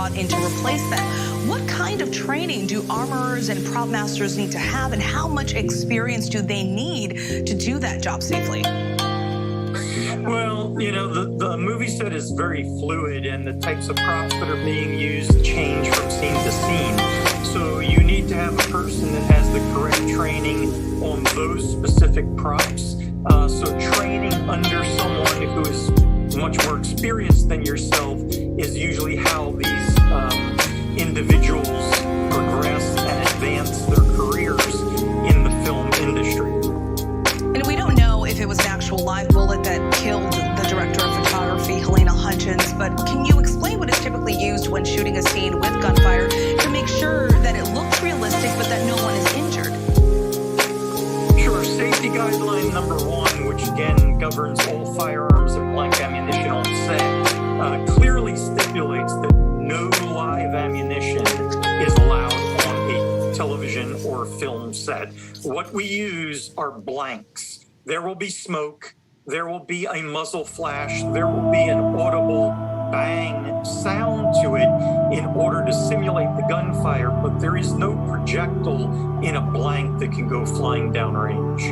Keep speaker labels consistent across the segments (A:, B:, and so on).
A: brought in to replace them. What kind of training do armorers and prop masters need to have, and how much experience do they need to do that job safely?
B: Well, you know, the movie set is very fluid, and the types of props that are being used change from scene to scene. So you need to have a person that has the correct training on those specific props. So training under someone who is much more experienced than yourself is usually how these individuals progress and advance their careers in the film industry.
A: And we don't know if it was an actual live bullet that killed the director of photography, Helena Hutchins, but can you explain what is typically used when shooting a scene with gunfire to make sure that it looks realistic but that no one is injured?
B: Sure. Safety guideline number 1, which again governs all firearms and blank ammunition on set, clearly stipulates that no live ammunition is allowed on a television or film set. What we use are blanks. There will be smoke, there will be a muzzle flash, there will be an audible bang sound to it in order to simulate the gunfire, but there is no projectile in a blank that can go flying downrange.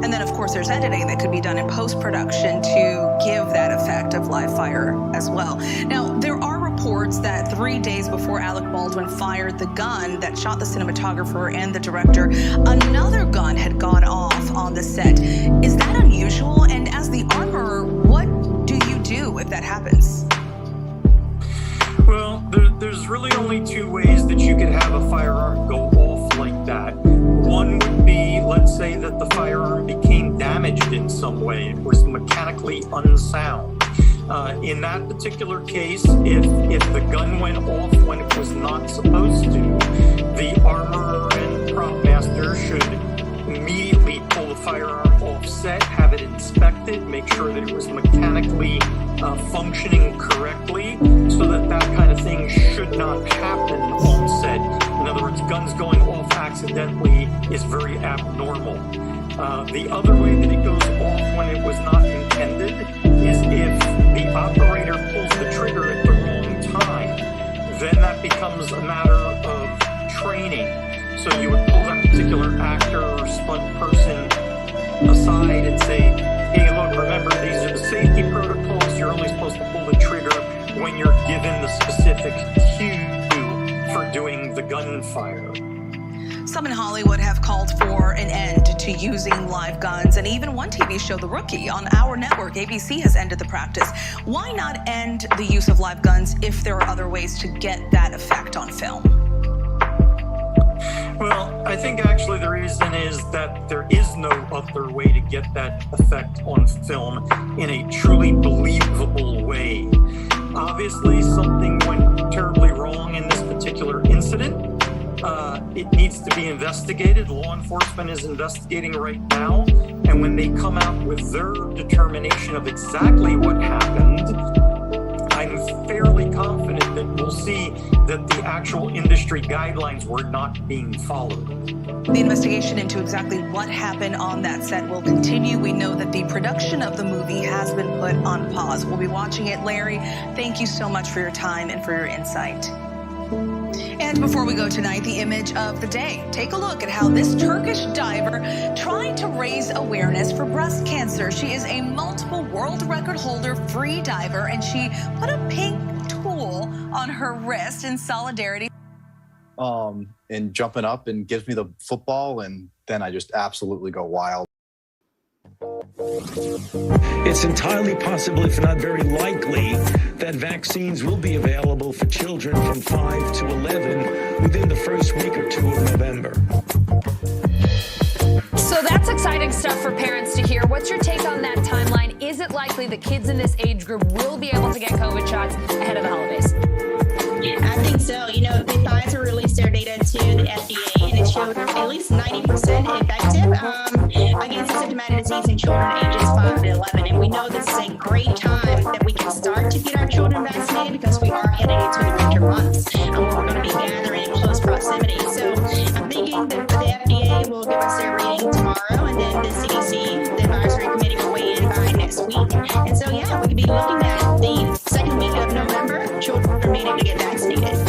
A: And then, of course, there's editing that could be done in post-production to give that effect of live fire as well. Now, there are reports that 3 days before Alec Baldwin fired the gun that shot the cinematographer and the director, another gun had gone off on the set. Is that unusual? And as the armorer, what do you do if that happens?
B: Well, there's really only 2 ways that you could have a firearm go off like that. One would be, let's say that the firearm became damaged in some way. It was mechanically unsound. In that particular case, if the gun went off when it was not supposed to, the armorer and prop master should immediately pull the firearm off set, have it inspected, make sure that it was mechanically functioning correctly, so that kind of thing should not happen on set. In other words, guns going off accidentally is very abnormal. The other way that it goes off when it was not intended is if the operator pulls the trigger at the wrong time. Then that becomes a matter of training. So you would pull that particular actor or stunt person aside and say, hey, look, remember, these are the safety protocols. You're only supposed to pull the trigger when you're given the specific cue for doing the gunfire.
A: Some in Hollywood have called for an end to using live guns, and even one TV show, The Rookie, on our network, ABC, has ended the practice. Why not end the use of live guns if there are other ways to get that effect on film?
B: Well, I think actually the reason is that there is no other way to get that effect on film in a truly believable way. Obviously, something went terribly wrong in this particular incident. It needs to be investigated. Law enforcement is investigating right now. And when they come out with their determination of exactly what happened, I'm fairly confident that we'll see that the actual industry guidelines were not being followed.
A: The investigation into exactly what happened on that set will continue. We know that the production of the movie has been put on pause. We'll be watching it. Larry, thank you so much for your time and for your insight. And before we go tonight, the image of the day. Take a look at how this Turkish diver tried to raise awareness for breast cancer. She is a multiple world record holder free diver, and she put a pink tool on her wrist in solidarity.
C: And jumping up and gives me the football, and then I just absolutely go wild.
D: It's entirely possible, if not very likely, that vaccines will be available for children from 5 to 11 within the first week or 2 of November.
E: So that's exciting stuff for parents to hear. What's your take on that timeline? Is it likely that kids in this age group will be able to get COVID shots ahead of the holidays?
F: I think so. You know, the Pfizer released their data to the FDA, and it showed at least 90% effective against symptomatic disease in children ages 5 to 11. And we know this is a great time that we can start to get our children vaccinated, because we are heading into the winter months, and we're going to be gathering in close proximity. So I'm thinking that the FDA will give us their reading tomorrow, and then the CDC, the advisory committee, will weigh in by next week. And so, yeah, we could be looking at the second week of November, children are needing to get vaccinated.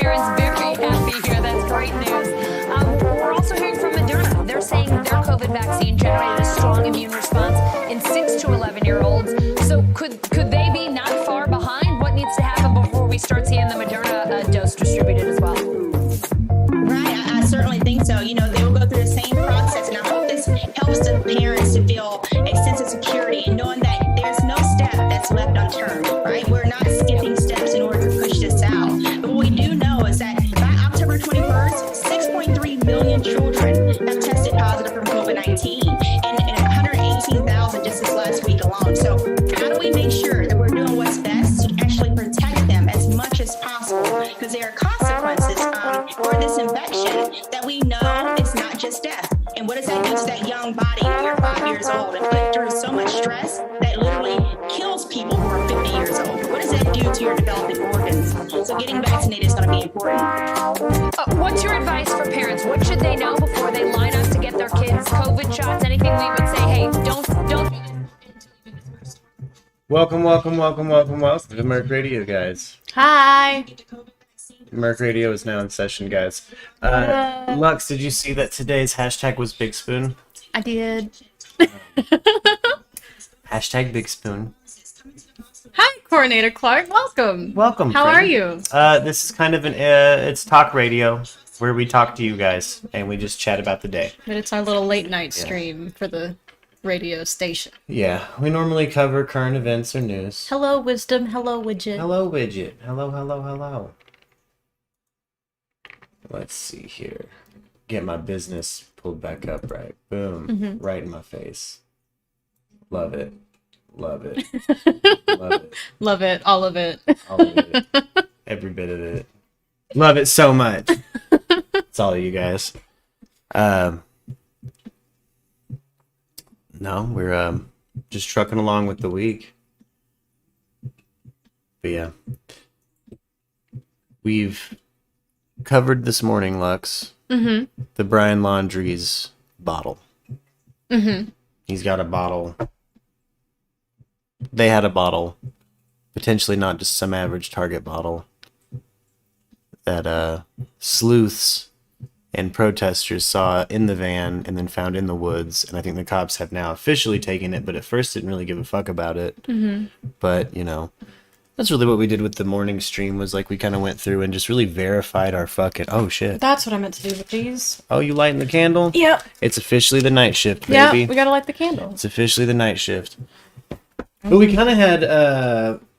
E: parents very happy here. That's great news. We're also hearing from Moderna. They're saying their COVID vaccine generated a strong immune response in 6 to 11-year-olds. So could they be not far behind? What needs to happen before we start seeing the Moderna dose distributed as well?
F: Right, I certainly think so. They will go through the same process, and I hope this helps the parents to feel a sense of security and knowing that there's no step that's left unturned, right? We're not skipping steps in order to push this out. But what we do know is that by October 21st, 6.3 million children have tested positive for COVID-19 and 118,000 just this last week alone. So how do we make sure that we're doing what's best to actually protect them as much as possible? Because there are consequences for this infection that we know it's not just death. And what does that do to that young body when you're 5 years old and put through so much stress that literally kills people who are 50 years old? What does that do to your developing organs? So getting vaccinated is going to be important.
E: What's your advice for parents? What should they know before they line up to get their kids COVID shots? Anything we would say, hey, don't.
G: Welcome to MURKradio, guys.
H: Hi.
G: MURKradio is now in session, guys. Lux, did you see that today's hashtag was Big Spoon?
H: I did.
G: Hashtag Big Spoon.
H: Hi, Coordinator Clark. Welcome.
G: Welcome.
H: How
G: friend.
H: are you?
G: This is kind of it's talk radio where we talk to you guys and we just chat about the day.
H: But it's our little late night stream for the radio station.
G: Yeah, we normally cover current events or news.
H: Hello, Wisdom. Hello, Widget.
G: Hello, Widget. Hello. Let's see here. Get my business pulled back up right. Boom. Right in my face. Love it. Love it.
H: Love it. All of it.
G: All of it. Every bit of it. Love it so much. It's all of you guys. No, we're just trucking along with the week. But yeah. We've covered this morning, Lux, the Brian Laundrie's bottle. He's got a bottle. They had a bottle, potentially not just some average Target bottle, that sleuths and protesters saw in the van and then found in the woods. And I think the cops have now officially taken it, but at first didn't really give a fuck about it. But, that's really what we did with the morning stream, was like we kind of went through and just really verified our fucking... Oh, shit.
H: That's what I meant to do with these.
G: Oh, you lighting the candle?
H: Yep.
G: It's officially the night shift,
H: Yeah,
G: baby.
H: we gotta light the candle.
G: It's officially the night shift. But we kind of had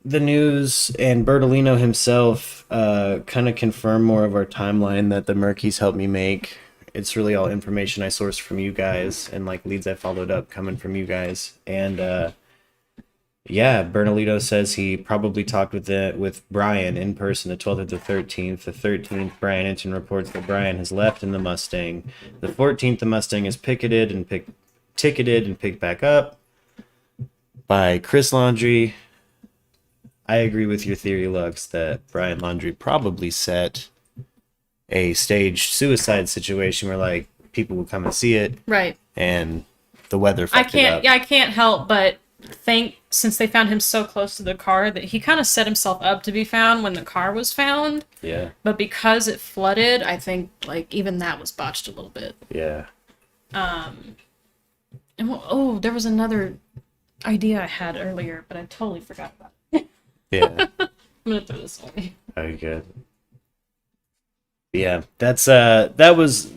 G: the news and Bertolino himself kind of confirm more of our timeline that the Murkies helped me make. It's really all information I sourced from you guys and like leads I followed up coming from you guys. And yeah, Bernalito says he probably talked with Brian in person the 12th or the 13th. The 13th, Brian Hinton reports that Brian has left in the Mustang. The 14th, the Mustang is ticketed and picked back up by Chris Laundrie. I agree with your theory, Lux, that Brian Laundrie probably set a staged suicide situation where like people would come and see it.
H: Right.
G: And the weather fucked it up.
H: Yeah, I can't help but think, since they found him so close to the car, that he kind of set himself up to be found when the car was found.
G: Yeah.
H: But because it flooded, I think like even that was botched a little bit.
G: Yeah.
H: And there was another idea I had earlier, but I totally forgot about it.
G: Yeah.
H: I'm gonna throw this away.
G: Very good. Yeah, that was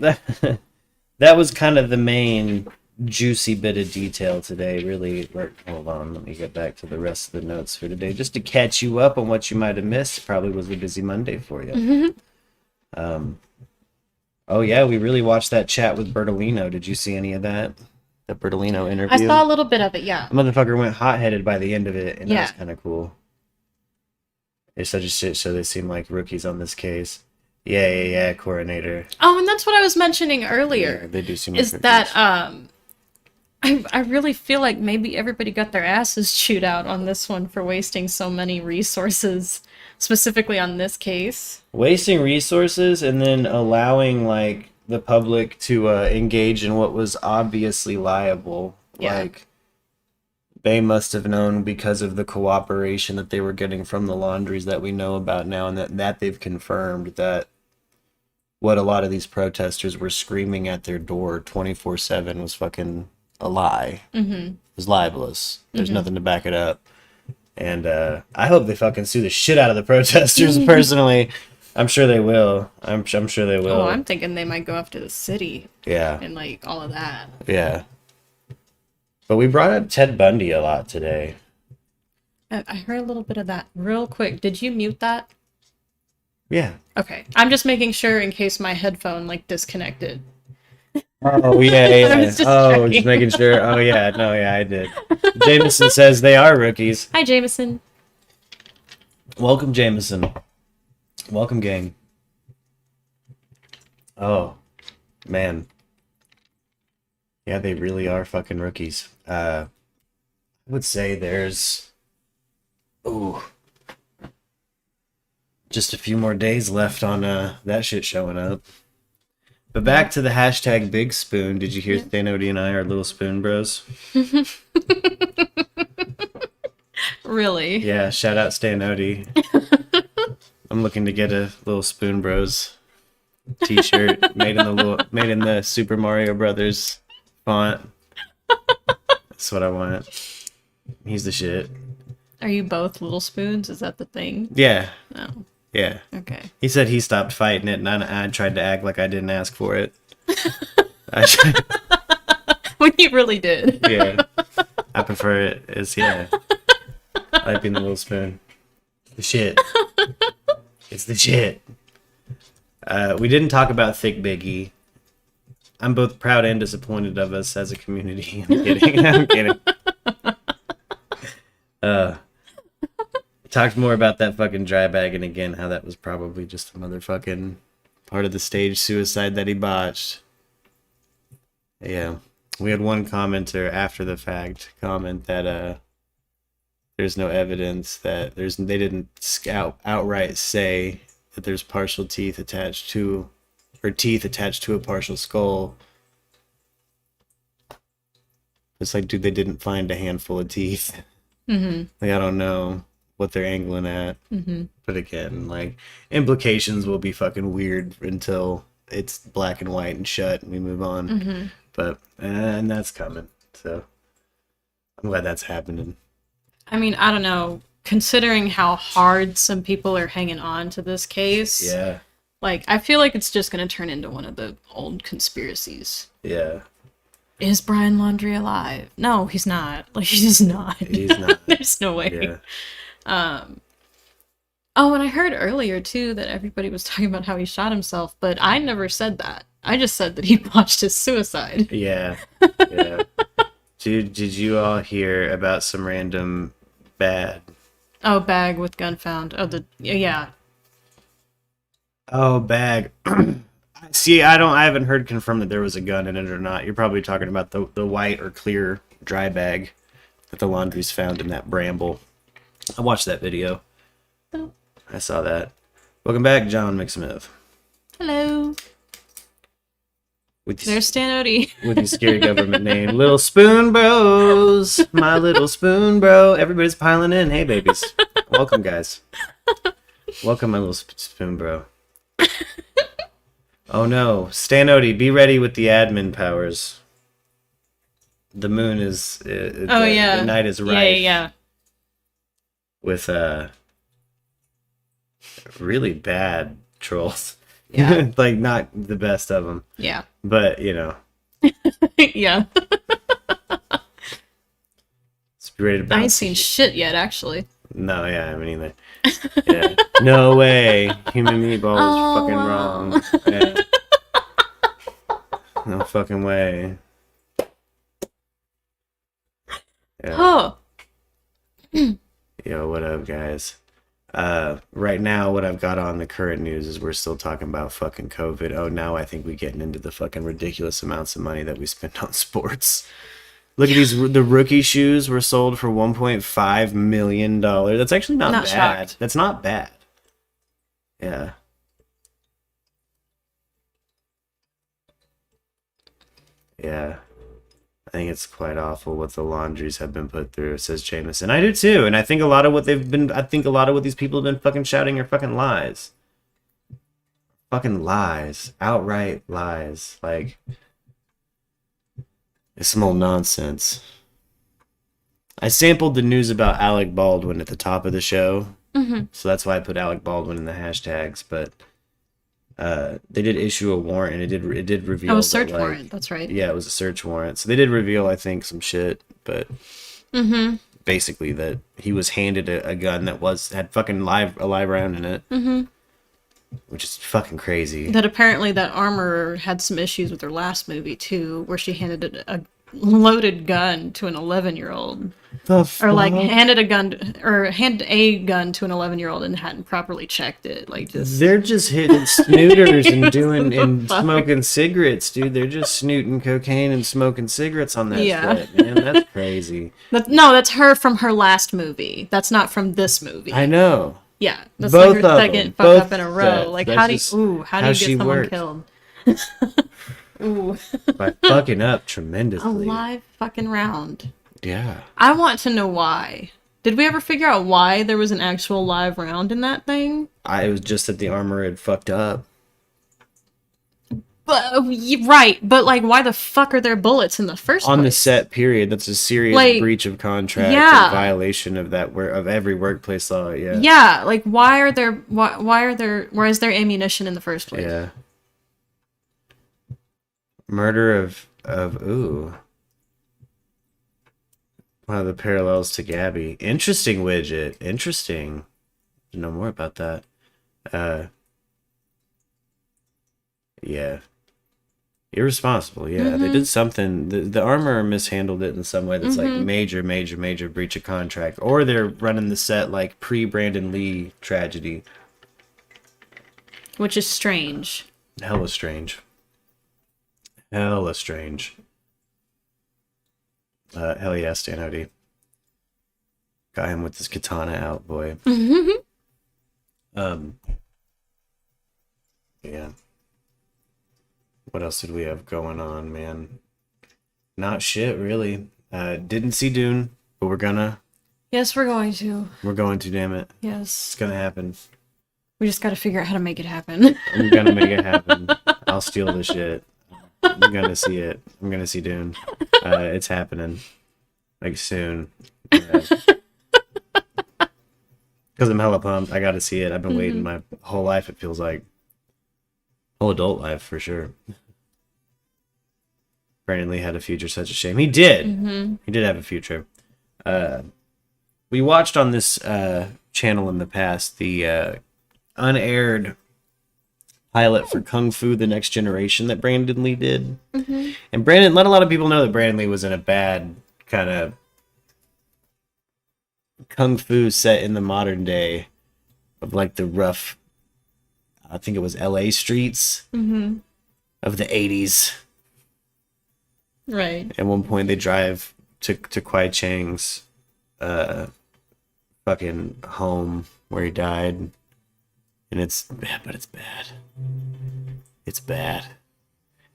G: kind of the main juicy bit of detail today. Really, hold on, let me get back to the rest of the notes for today, just to catch you up on what you might have missed. It probably was a busy Monday for you. Oh yeah, we really watched that chat with Bertolino. Did you see any of that? The Bertolino interview?
H: I saw a little bit of it, yeah.
G: The motherfucker went hot-headed by the end of it, and
H: Yeah.
G: that was kind of cool. It's such a shit show. They seem like rookies on this case. Yeah, coordinator.
H: Oh, and that's what I was mentioning earlier.
G: Yeah, they do seem like
H: is
G: rookies.
H: that I really feel like maybe everybody got their asses chewed out on this one for wasting so many resources, specifically on this case.
G: Wasting resources and then allowing like the public to engage in what was obviously liable.
H: Yeah.
G: Like they must have known because of the cooperation that they were getting from the laundries that we know about now, and that they've confirmed that what a lot of these protesters were screaming at their door 24/7 was fucking a lie. It was libelous. There's nothing to back it up. And I hope they fucking sue the shit out of the protesters, personally. I'm sure they will. I'm sure they will.
H: Oh, I'm thinking they might go after the city.
G: Yeah.
H: And, like, all of that.
G: Yeah. But we brought up Ted Bundy a lot today.
H: I heard a little bit of that real quick. Did you mute that?
G: Yeah.
H: Okay. I'm just making sure in case my headphone, like, disconnected.
G: Oh, yeah.
H: I was just
G: just
H: checking.
G: making sure. Oh, yeah. No, yeah, I did. Jameson says they are rookies.
H: Hi, Jameson.
G: Welcome, Jameson. Welcome, gang. Oh, man. Yeah, they really are fucking rookies. I would say there's... Ooh. Just a few more days left on that shit showing up. But back to the hashtag Big Spoon. Did you hear Thanody and I are little spoon bros?
H: Really?
G: Yeah, shout out Stanody. I'm looking to get a little Spoon Bros t-shirt made in the Super Mario Brothers font. That's what I want. He's the shit.
H: Are you both little spoons? Is that the thing?
G: Yeah.
H: No.
G: Yeah.
H: Okay.
G: He said he stopped fighting it, and I tried to act like I didn't ask for it.
H: When you really did.
G: Yeah. I prefer it as, yeah. I like being the little spoon. The shit. It's the shit. We didn't talk about Thick Biggie. I'm both proud and disappointed of us as a community. I'm kidding. I'm kidding. Talked more about that fucking dry bag, and again, how that was probably just a motherfucking part of the stage suicide that he botched. Yeah. We had one commenter after the fact comment that there's no evidence that they didn't outright say that there's partial teeth attached to, or teeth attached to a partial skull. It's like, dude, they didn't find a handful of teeth.
H: Mm-hmm.
G: Like, I don't know what they're angling at.
H: Mm-hmm.
G: But again, like, implications will be fucking weird until it's black and white and shut and we move on.
H: Mm-hmm.
G: But, and that's coming. So, I'm glad that's happening.
H: I mean, I don't know. Considering how hard some people are hanging on to this case,
G: Yeah.
H: like, I feel like it's just going to turn into one of the old conspiracies.
G: Yeah.
H: Is Brian Laundrie alive? No, he's not. Like, he's not.
G: He's not.
H: There's no way.
G: Yeah.
H: Oh, and I heard earlier, too, that everybody was talking about how he shot himself, but I never said that. I just said that he botched his suicide.
G: Yeah. Yeah. Did you all hear about some random bag
H: with gun found. Yeah.
G: Oh, bag. See, I haven't heard confirmed that there was a gun in it or not. You're probably talking about the white or clear dry bag that the laundries found in that bramble. I watched that video.
H: Oh.
G: I saw that. Welcome back, John McSmith.
H: Hello.
G: With
H: There's Stan Odie.
G: with your scary government name. Little Spoon Bros. My little spoon bro. Everybody's piling in. Hey, babies. Welcome, guys. Welcome, my little spoon bro. Oh, no. Stan Odie, be ready with the admin powers. The moon is... the night is rife.
H: Yeah.
G: With really bad trolls.
H: Yeah.
G: Like, not the best of them.
H: Yeah.
G: But, you know.
H: Yeah.
G: It's ready to bounce.
H: I ain't seen shit yet, actually.
G: No, yeah, I mean either. Yeah. No way. Human meatball is fucking wrong. Yeah. No fucking way. Yeah.
H: Oh.
G: Yo, what up, guys? Right now, what I've got on the current news is we're still talking about fucking COVID. Oh, now I think we're getting into the fucking ridiculous amounts of money that we spend on sports. Look at these. The rookie shoes were sold for $1.5 million. That's actually not bad.
H: Shocked.
G: That's not bad. Yeah. Yeah. I think it's quite awful what the laundries have been put through, says Jameson. I do too, and I think a lot of what these people have been fucking shouting are fucking lies. Fucking lies. Outright lies. Like, it's some old nonsense. I sampled the news about Alec Baldwin at the top of the show, so that's why I put Alec Baldwin in the hashtags, but they did issue a warrant, and it did reveal.
H: Oh, a search warrant. That's right.
G: Yeah, it was a search warrant. So they did reveal, I think, some shit, but basically that he was handed a gun that had fucking a live round in it, which is fucking crazy.
H: That apparently that armorer had some issues with her last movie too, where she handed a loaded gun to an 11-year-old. Or like handed a gun to an 11-year-old and hadn't properly checked it. Like, just
G: they're just hitting snooters and smoking cigarettes, dude. They're just snooting cocaine and smoking cigarettes on that set, man. That's crazy.
H: That's her from her last movie. That's not from this movie.
G: I know.
H: Yeah, that's
G: Both
H: like her
G: of
H: second
G: them.
H: fuck
G: Both
H: up in a row.
G: sets.
H: Like,
G: That's
H: how do
G: just
H: you get someone
G: works.
H: killed? Ooh.
G: By fucking up tremendously.
H: A live fucking round.
G: Yeah.
H: I want to know why. Did we ever figure out why there was an actual live round in that thing?
G: It was just that the armor had fucked up.
H: But right, but like, why the fuck are there bullets in the first place?
G: On the set, period. That's a serious breach of contract and violation of every workplace law. Yeah.
H: Yeah, like why is there ammunition in the first place?
G: Yeah. Murder of one of the parallels to Gabby. Interesting widget. Interesting. Know more about that. Yeah. Irresponsible. Yeah, they did something. The armor mishandled it in some way that's like major breach of contract, or they're running the set like pre-Brandon Lee tragedy,
H: which is strange.
G: Hella strange. Hell yeah, Stan Odie. Got him with his katana out, boy. Yeah. What else did we have going on, man? Not shit, really. Didn't see Dune, but we're gonna.
H: Yes, we're going to.
G: We're going to, damn it.
H: Yes.
G: It's gonna happen.
H: We just gotta figure out how to make it happen.
G: I'm gonna make it happen. I'll steal the shit. I'm gonna see it. I'm gonna see Dune. It's happening. Like, soon. Because I'm hella pumped. I gotta see it. I've been waiting my whole life, it feels like. Whole adult life, for sure. Brandon Lee had a future, such a shame. He did. He did have a future. We watched on this channel in the past the unaired pilot for Kung Fu: The Next Generation that Brandon Lee did. And Brandon let a lot of people know that Brandon Lee was in a bad kind of Kung Fu set in the modern day of like the rough, I think it was LA streets of the 80s.
H: Right.
G: At one point they drive to Kwai Chang's fucking home where he died. And it's bad, but it's bad. It's bad.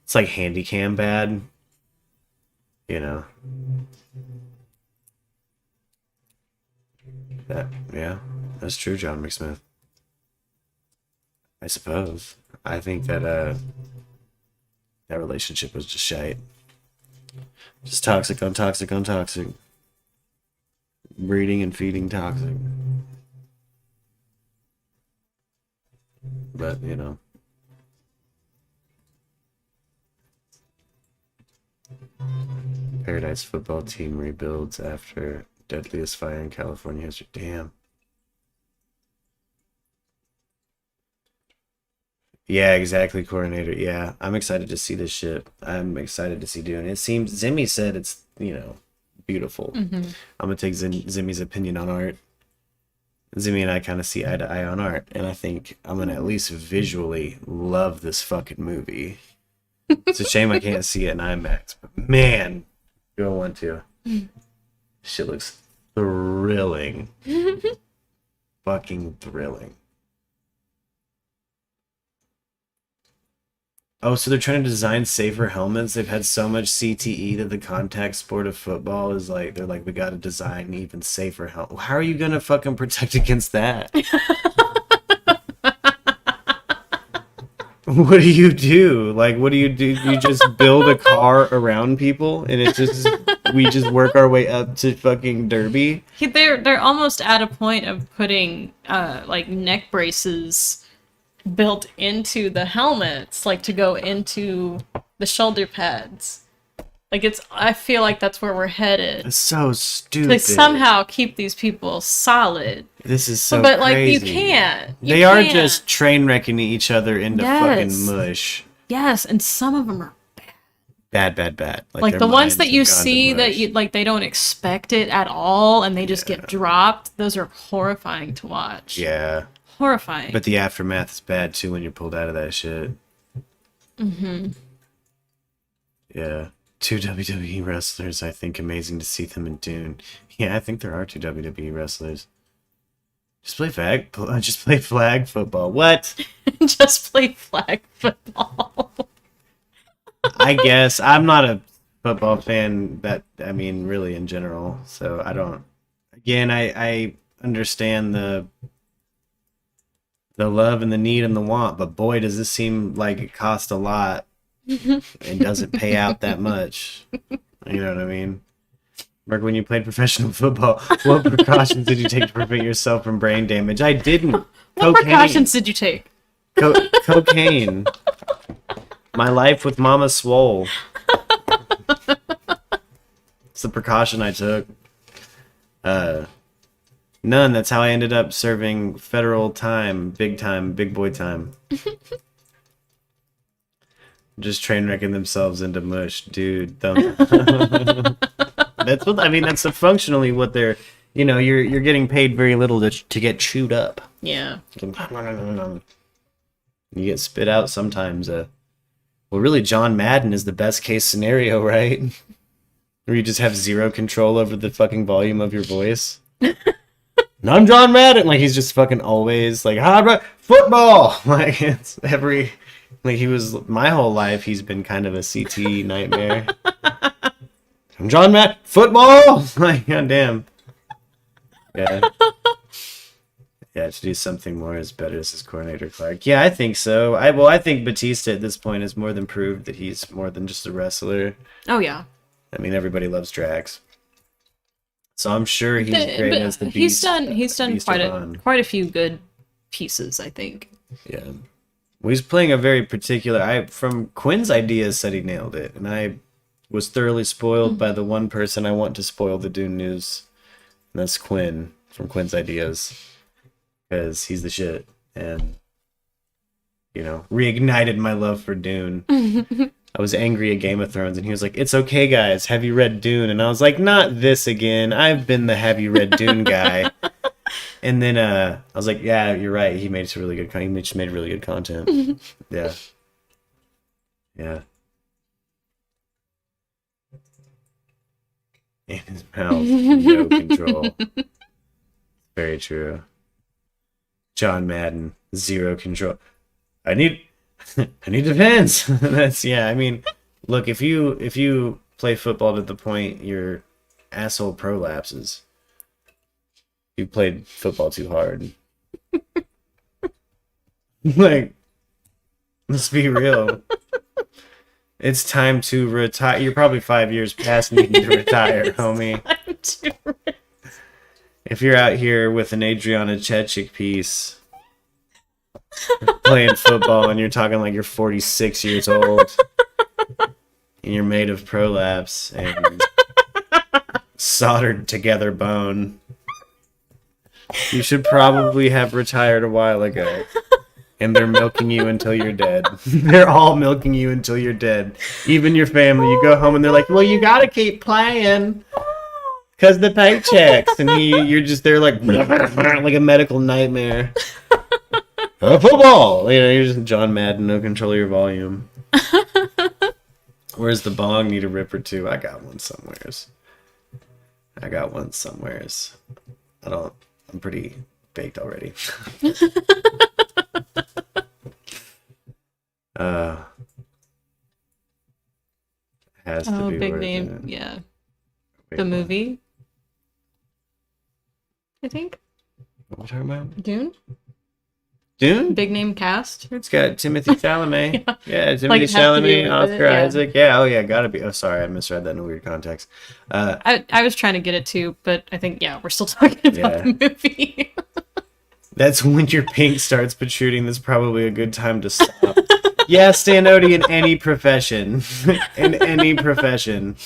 G: It's like Handycam bad. You know. Yeah, that's true, John McSmith. I suppose. I think that that relationship was just shite. Just toxic on toxic on toxic. Breeding and feeding toxic. But, you know. Paradise football team rebuilds after deadliest fire in California history. Damn. Yeah, exactly, coordinator. Yeah, I'm excited to see this shit. I'm excited to see Dune. It seems Zimmy said it's, you know, beautiful. I'm gonna take Zimmy's opinion on art. Zimmy and I kind of see eye to eye on art, and I think I'm gonna at least visually love this fucking movie. It's a shame I can't see it in IMAX, but man, do I want to. Shit looks thrilling. Fucking thrilling. Oh, so they're trying to design safer helmets. They've had so much CTE that the contact sport of football is like, they're like, we got to design even safer helmet. How are you going to fucking protect against that? What do you do? Like, what do? You just build a car around people and it just, we just work our way up to fucking Derby?
H: They're almost at a point of putting like neck braces built into the helmets, like to go into the shoulder pads. Like I feel like that's where we're headed.
G: It's so stupid.
H: To somehow keep these people solid.
G: This is so
H: but
G: crazy.
H: Like you can't.
G: They are just train wrecking each other into fucking mush.
H: Yes, and some of them are
G: bad.
H: Like the ones that you see that you like, they don't expect it at all, and they just get dropped. Those are horrifying to watch.
G: Yeah.
H: Horrifying.
G: But the aftermath is bad too when you're pulled out of that shit.
H: Mm-hmm.
G: Yeah. 2 WWE wrestlers, I think amazing to see them in Dune. Yeah, I think there are 2 WWE wrestlers. Just play flag football. What?
H: Just play flag football.
G: I guess I'm not a football fan really in general, so I don't. Again, I understand the love and the need and the want, but boy, does this seem like it costs a lot and doesn't pay out that much. You know what I mean? Mark, when you played professional football, what precautions did you take to prevent yourself from brain damage? I didn't.
H: What precautions did you take?
G: Cocaine. My life with Mama Swole. It's the precaution I took. None. That's how I ended up serving federal time, big boy time. Just train wrecking themselves into mush, dude. Don't. That's what I mean. That's functionally what they're. You're getting paid very little to get chewed up.
H: Yeah.
G: You get spit out sometimes. Well, really, John Madden is the best case scenario, right? Where you just have zero control over the fucking volume of your voice. And I'm John Madden. Like, he's just fucking always like, football. Like, it's every. Like, he was my whole life. He's been kind of a CT nightmare. I'm John Madden. Football. Like, goddamn. Yeah. Yeah, to do something more is better as his coordinator, Clark. Yeah, I think so. I think Batista at this point has more than proved that he's more than just a wrestler.
H: Oh yeah.
G: I mean, everybody loves Drax, so I'm sure he's great as the Beast.
H: He's done quite a few good pieces, I think.
G: Yeah, well, he's playing a very particular. From Quinn's ideas said he nailed it, and I was thoroughly spoiled by the one person I want to spoil the Dune news, and that's Quinn from Quinn's ideas. Because he's the shit, and reignited my love for Dune. I was angry at Game of Thrones, and he was like, "It's okay, guys. Have you read Dune?" And I was like, "Not this again. I've been the Have you read Dune guy." And then I was like, "Yeah, you're right. He made some really good. He just made really good content." Yeah. In his mouth, no control. Very true. John Madden, zero control. I need defense. I mean, look, if you play football to the point your asshole prolapses, you played football too hard. Like, let's be real. It's time to retire. You're probably 5 years past needing to retire, homie. If you're out here with an Adriana Chechik piece playing football and you're talking like you're 46 years old and you're made of prolapse and soldered together bone, you should probably have retired a while ago. And they're milking you until you're dead. They're all milking you until you're dead. Even your family. You go home and they're like, well, you gotta keep playing. Because the paychecks. And you're just there like a medical nightmare. Football! You're just John Madden, no control of your volume. Where's the bong? Need a rip or two? I got one somewheres. I'm pretty baked already. Has to be
H: big
G: worth
H: name.
G: it.
H: Yeah.
G: Wait,
H: The
G: what?
H: movie. I think.
G: What are we talking about?
H: Dune?
G: Dune?
H: Big name cast.
G: It's got Timothy Chalamet. Yeah, Timothy
H: Like, it has to be
G: Chalamet,
H: with
G: Oscar
H: it, yeah.
G: Isaac. Yeah, oh yeah, gotta be. Oh, sorry, I misread that in a weird context.
H: I was trying to get it too, but I think, yeah, we're still talking about
G: Yeah.
H: the movie.
G: That's when your pink starts protruding. That's probably a good time to stop. Yeah, Stanody in any profession. In any profession.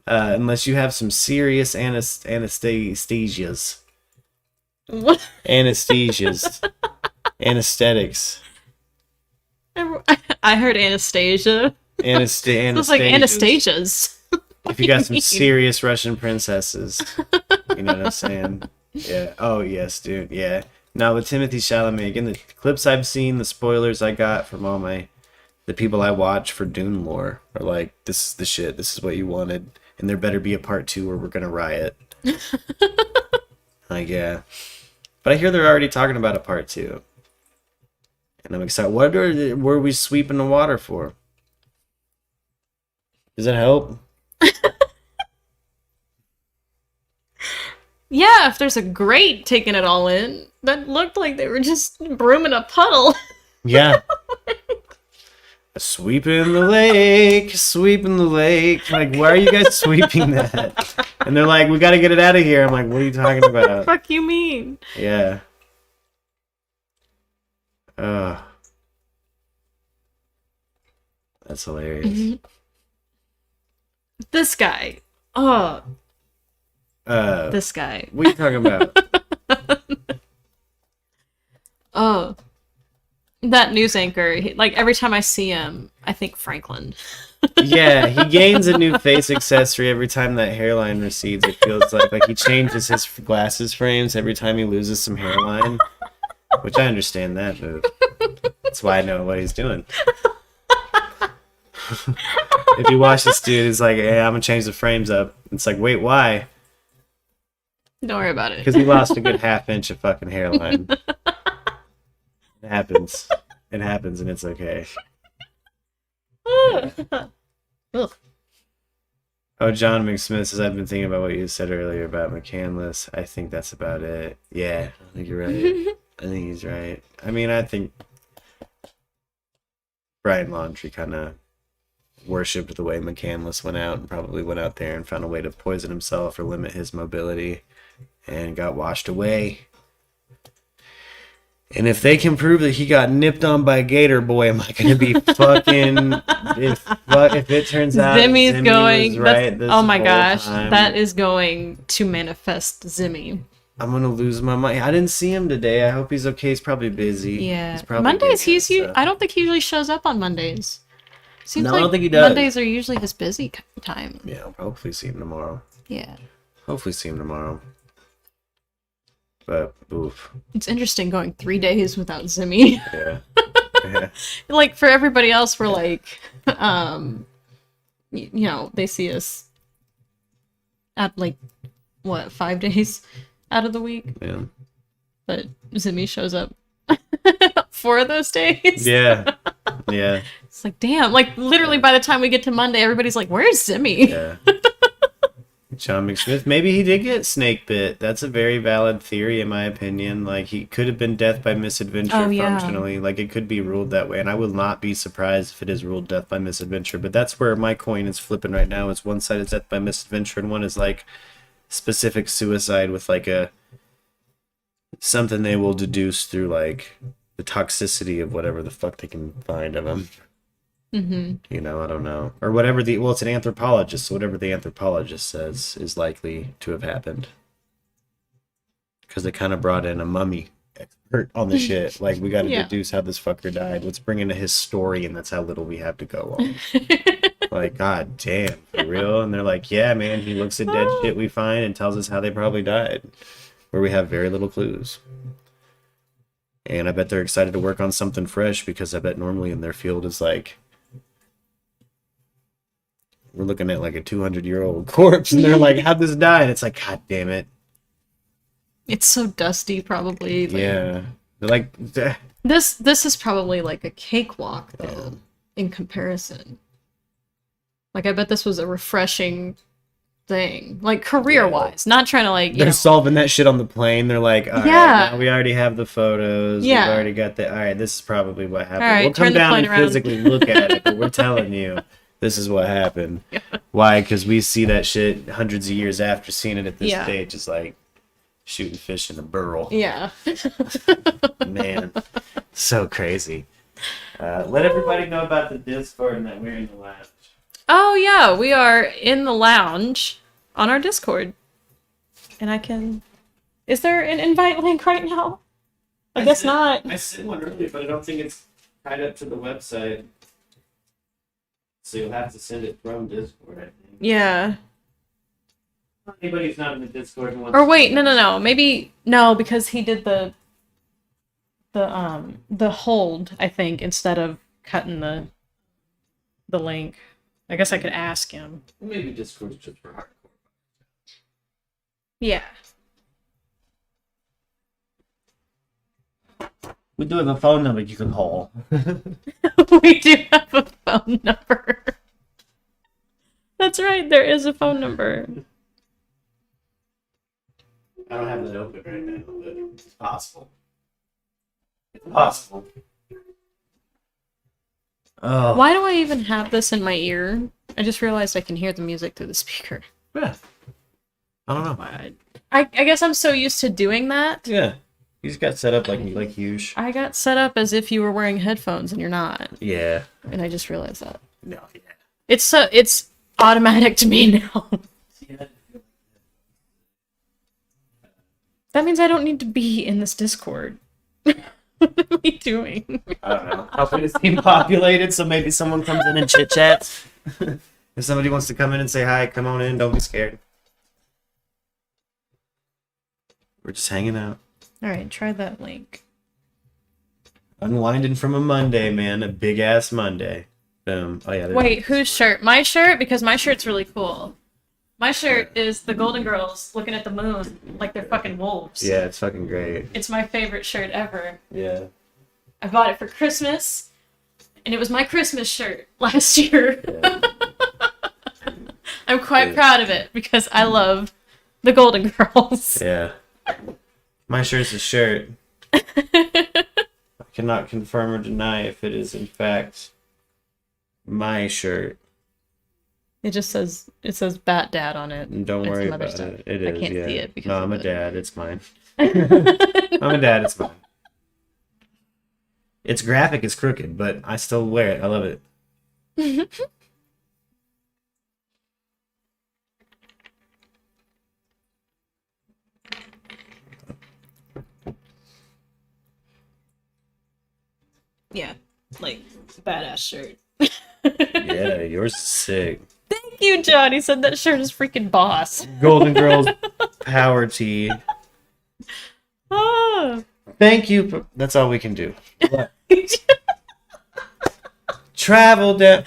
G: Unless you have some serious anesthesias.
H: What?
G: Anesthesias. Anesthetics.
H: I heard Anastasia. It was like Anastasia's.
G: If you got some serious Russian princesses. You know what I'm saying? Yeah. Oh, yes, dude. Yeah. Now, with Timothy Chalamet, again, the clips I've seen, the spoilers I got from all the people I watch for Dune lore are like, this is the shit. This is what you wanted. And there better be a part 2 or we're going to riot. Like, yeah. But I hear they're already talking about a part 2. And I'm excited. What were we sweeping the water for? Does that help?
H: Yeah, if there's a grate taking it all in, that looked like they were just brooming a puddle.
G: Yeah. Sweeping the lake, sweeping the lake. Like, why are you guys sweeping that? And they're like, we got to get it out of here. I'm like, what are you talking
H: What the
G: about?
H: fuck you mean?
G: Yeah. That's hilarious.
H: Mm-hmm. This guy. Oh, this guy.
G: What are you talking about?
H: Oh, that news anchor. Like, every time I see him, I think Franklin.
G: Yeah, he gains a new face accessory every time that hairline recedes. It feels like he changes his glasses frames every time he loses some hairline, which I understand that move. That's why I know what he's doing. If you watch this dude, he's like, hey, I'm gonna change the frames up. It's like, wait, why?
H: Don't worry about it.
G: Because he lost a good half inch of fucking hairline. It happens. It happens, and it's okay.
H: Ugh.
G: Oh, John McSmith says, I've been thinking about what you said earlier about McCandless. I think that's about it. Yeah, I think you're right. I think he's right. I mean, I think Brian Laundrie kind of worshipped the way McCandless went out and probably went out there and found a way to poison himself or limit his mobility and got washed away. And if they can prove that he got nipped on by Gator Boy, am I going to be fucking... if it turns out
H: Zimmy's
G: Zimmy
H: going...
G: was right this
H: oh my
G: whole
H: gosh,
G: time,
H: that is going to manifest Zimmy.
G: I'm going to lose my mind. I didn't see him today. I hope he's okay. He's probably busy.
H: Yeah.
G: He's probably
H: Mondays,
G: busy,
H: I don't think he usually shows up on Mondays. Seems
G: No, I
H: like
G: don't think he does.
H: Mondays are usually his busy time.
G: Yeah, I'll hopefully see him tomorrow.
H: Yeah.
G: Hopefully see him tomorrow. But, oof.
H: It's interesting going 3 days without Zimmy.
G: Yeah. Yeah.
H: Like, for everybody else, we're like, you know, they see us at, like, what, 5 days out of the week?
G: Yeah.
H: But Zimmy shows up 4 of those days.
G: Yeah. Yeah.
H: It's like, damn. Like, literally by the time we get to Monday, everybody's like, where's Zimmy?
G: Yeah. John McSmith, maybe he did get snake bit. That's a very valid theory, in my opinion. Like, he could have been death by misadventure functionally. Like, it could be ruled that way. And I will not be surprised if it is ruled death by misadventure. But that's where my coin is flipping right now. Is one side is death by misadventure, and one is, like, specific suicide with, like, something they will deduce through, like, the toxicity of whatever the fuck they can find of him.
H: Mm-hmm.
G: You know, I don't know. Or whatever it's an anthropologist, so whatever the anthropologist says is likely to have happened. Because they kind of brought in a mummy expert on the shit. Like, we got to deduce how this fucker died. Let's bring in a historian. That's how little we have to go on. Like, god damn, for real? And they're like, yeah, man, he looks at dead shit we find and tells us how they probably died. Where we have very little clues. And I bet they're excited to work on something fresh, because I bet normally in their field is like, we're looking at like a 200-year-old corpse, and they're like, how'd this die? And it's like, god damn it.
H: It's so dusty, probably. Like,
G: yeah. They're like,
H: this is probably like a cakewalk, though, in comparison. Like, I bet this was a refreshing thing, like career-wise. Not trying to like.
G: They're solving that shit on the plane. They're like, all right, now we already have the photos.
H: Yeah.
G: We've already got the. All right, this is probably what happened.
H: All right,
G: we'll come
H: turn the
G: down
H: plane
G: and
H: around.
G: physically look at it, but we're telling you this is what happened.
H: Yeah.
G: Why? Because we see that shit hundreds of years after seeing it at this
H: Yeah.
G: stage. It's like shooting fish in a burrow.
H: Yeah.
G: Man, so crazy. Let everybody know about the Discord and that we're in the lounge.
H: Oh yeah, we are in the lounge on our Discord, and I can. Is there an invite link right now? I guess not.
G: I sent one earlier, but I don't think it's tied up to the website. So you'll have to send it from Discord, I think.
H: Yeah.
G: Anybody who's not in the Discord wants
H: Or wait, no. Maybe no, because he did the hold, I think, instead of cutting the link. I guess I could ask him.
G: Maybe Discord's just for hardcore.
H: Yeah.
G: We do have a phone number you can call.
H: We do have a phone number. That's right, there is a phone number.
G: I don't have that open right now, but it's possible. It's possible. Oh.
H: Why do I even have this in my ear? I just realized I can hear the music through the speaker.
G: Yeah. I don't know.
H: I guess I'm so used to doing that.
G: Yeah. You just got set up like huge.
H: I got set up as if you were wearing headphones and you're not.
G: Yeah.
H: And I just realized that.
G: No, yeah.
H: It's automatic to me now. That means I don't need to be in this Discord. What are we doing?
G: I don't know. Helping his team populated, so maybe someone comes in and chit chats. If somebody wants to come in and say hi, come on in. Don't be scared. We're just hanging out.
H: All right, try that link.
G: Unwinding from a Monday, man. A big ass Monday. Boom. Oh yeah.
H: Wait, whose shirt? My shirt? Because my shirt's really cool. My shirt is the Golden Girls looking at the moon like they're fucking wolves.
G: Yeah, it's fucking great.
H: It's my favorite shirt ever.
G: Yeah.
H: I bought it for Christmas, and it was my Christmas shirt last year.
G: Yeah.
H: I'm quite proud of it because I love the Golden Girls.
G: Yeah. My shirt's a shirt. I cannot confirm or deny if it is in fact my shirt.
H: It says Bat Dad on it.
G: And don't
H: and
G: worry
H: some other
G: about
H: stuff.
G: it. It is.
H: I can't
G: yeah.
H: see it because
G: no, I'm
H: of
G: a
H: the-
G: dad. It's mine. I'm a dad. It's mine. It's graphic. It's crooked, but I still wear it. I love it.
H: Yeah, like badass shirt.
G: Yeah, yours is sick.
H: Thank you, John. He said that shirt is freaking boss.
G: Golden Girls power tee.
H: Ah.
G: Thank you. That's all we can do. Travel down.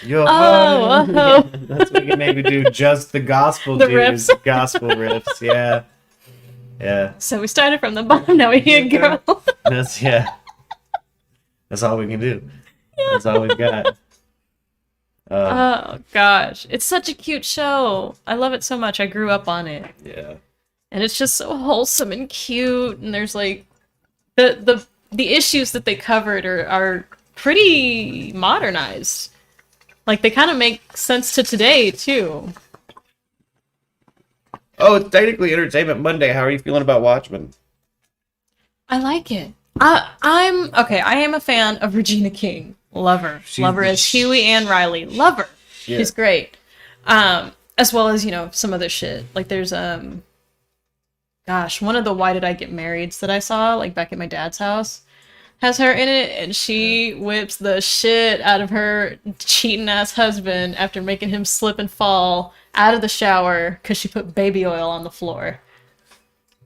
G: Yo,
H: Oh.
G: that's what we can maybe do. Just the gospel
H: The
G: dudes,
H: riffs.
G: gospel riffs. Yeah, yeah.
H: So we started from the bottom. Now we hit girl.
G: That's That's all we can do. That's all we've got.
H: Oh gosh, it's such a cute show. I love it so much. I grew up on it,
G: Yeah.
H: and it's just so wholesome and cute. And there's like the issues that they covered are pretty modernized. Like they kind of make sense to today too.
G: Oh, it's technically Entertainment Monday. How are you feeling about Watchmen?
H: I like it. I'm okay. I am a fan of Regina King. Love her. Love her as Huey and Riley. Love her.
G: Yeah.
H: She's great. As well as, some other shit. Like there's gosh, one of the Why Did I Get Marrieds that I saw, like back at my dad's house, has her in it, and she whips the shit out of her cheating ass husband after making him slip and fall out of the shower because she put baby oil on the floor.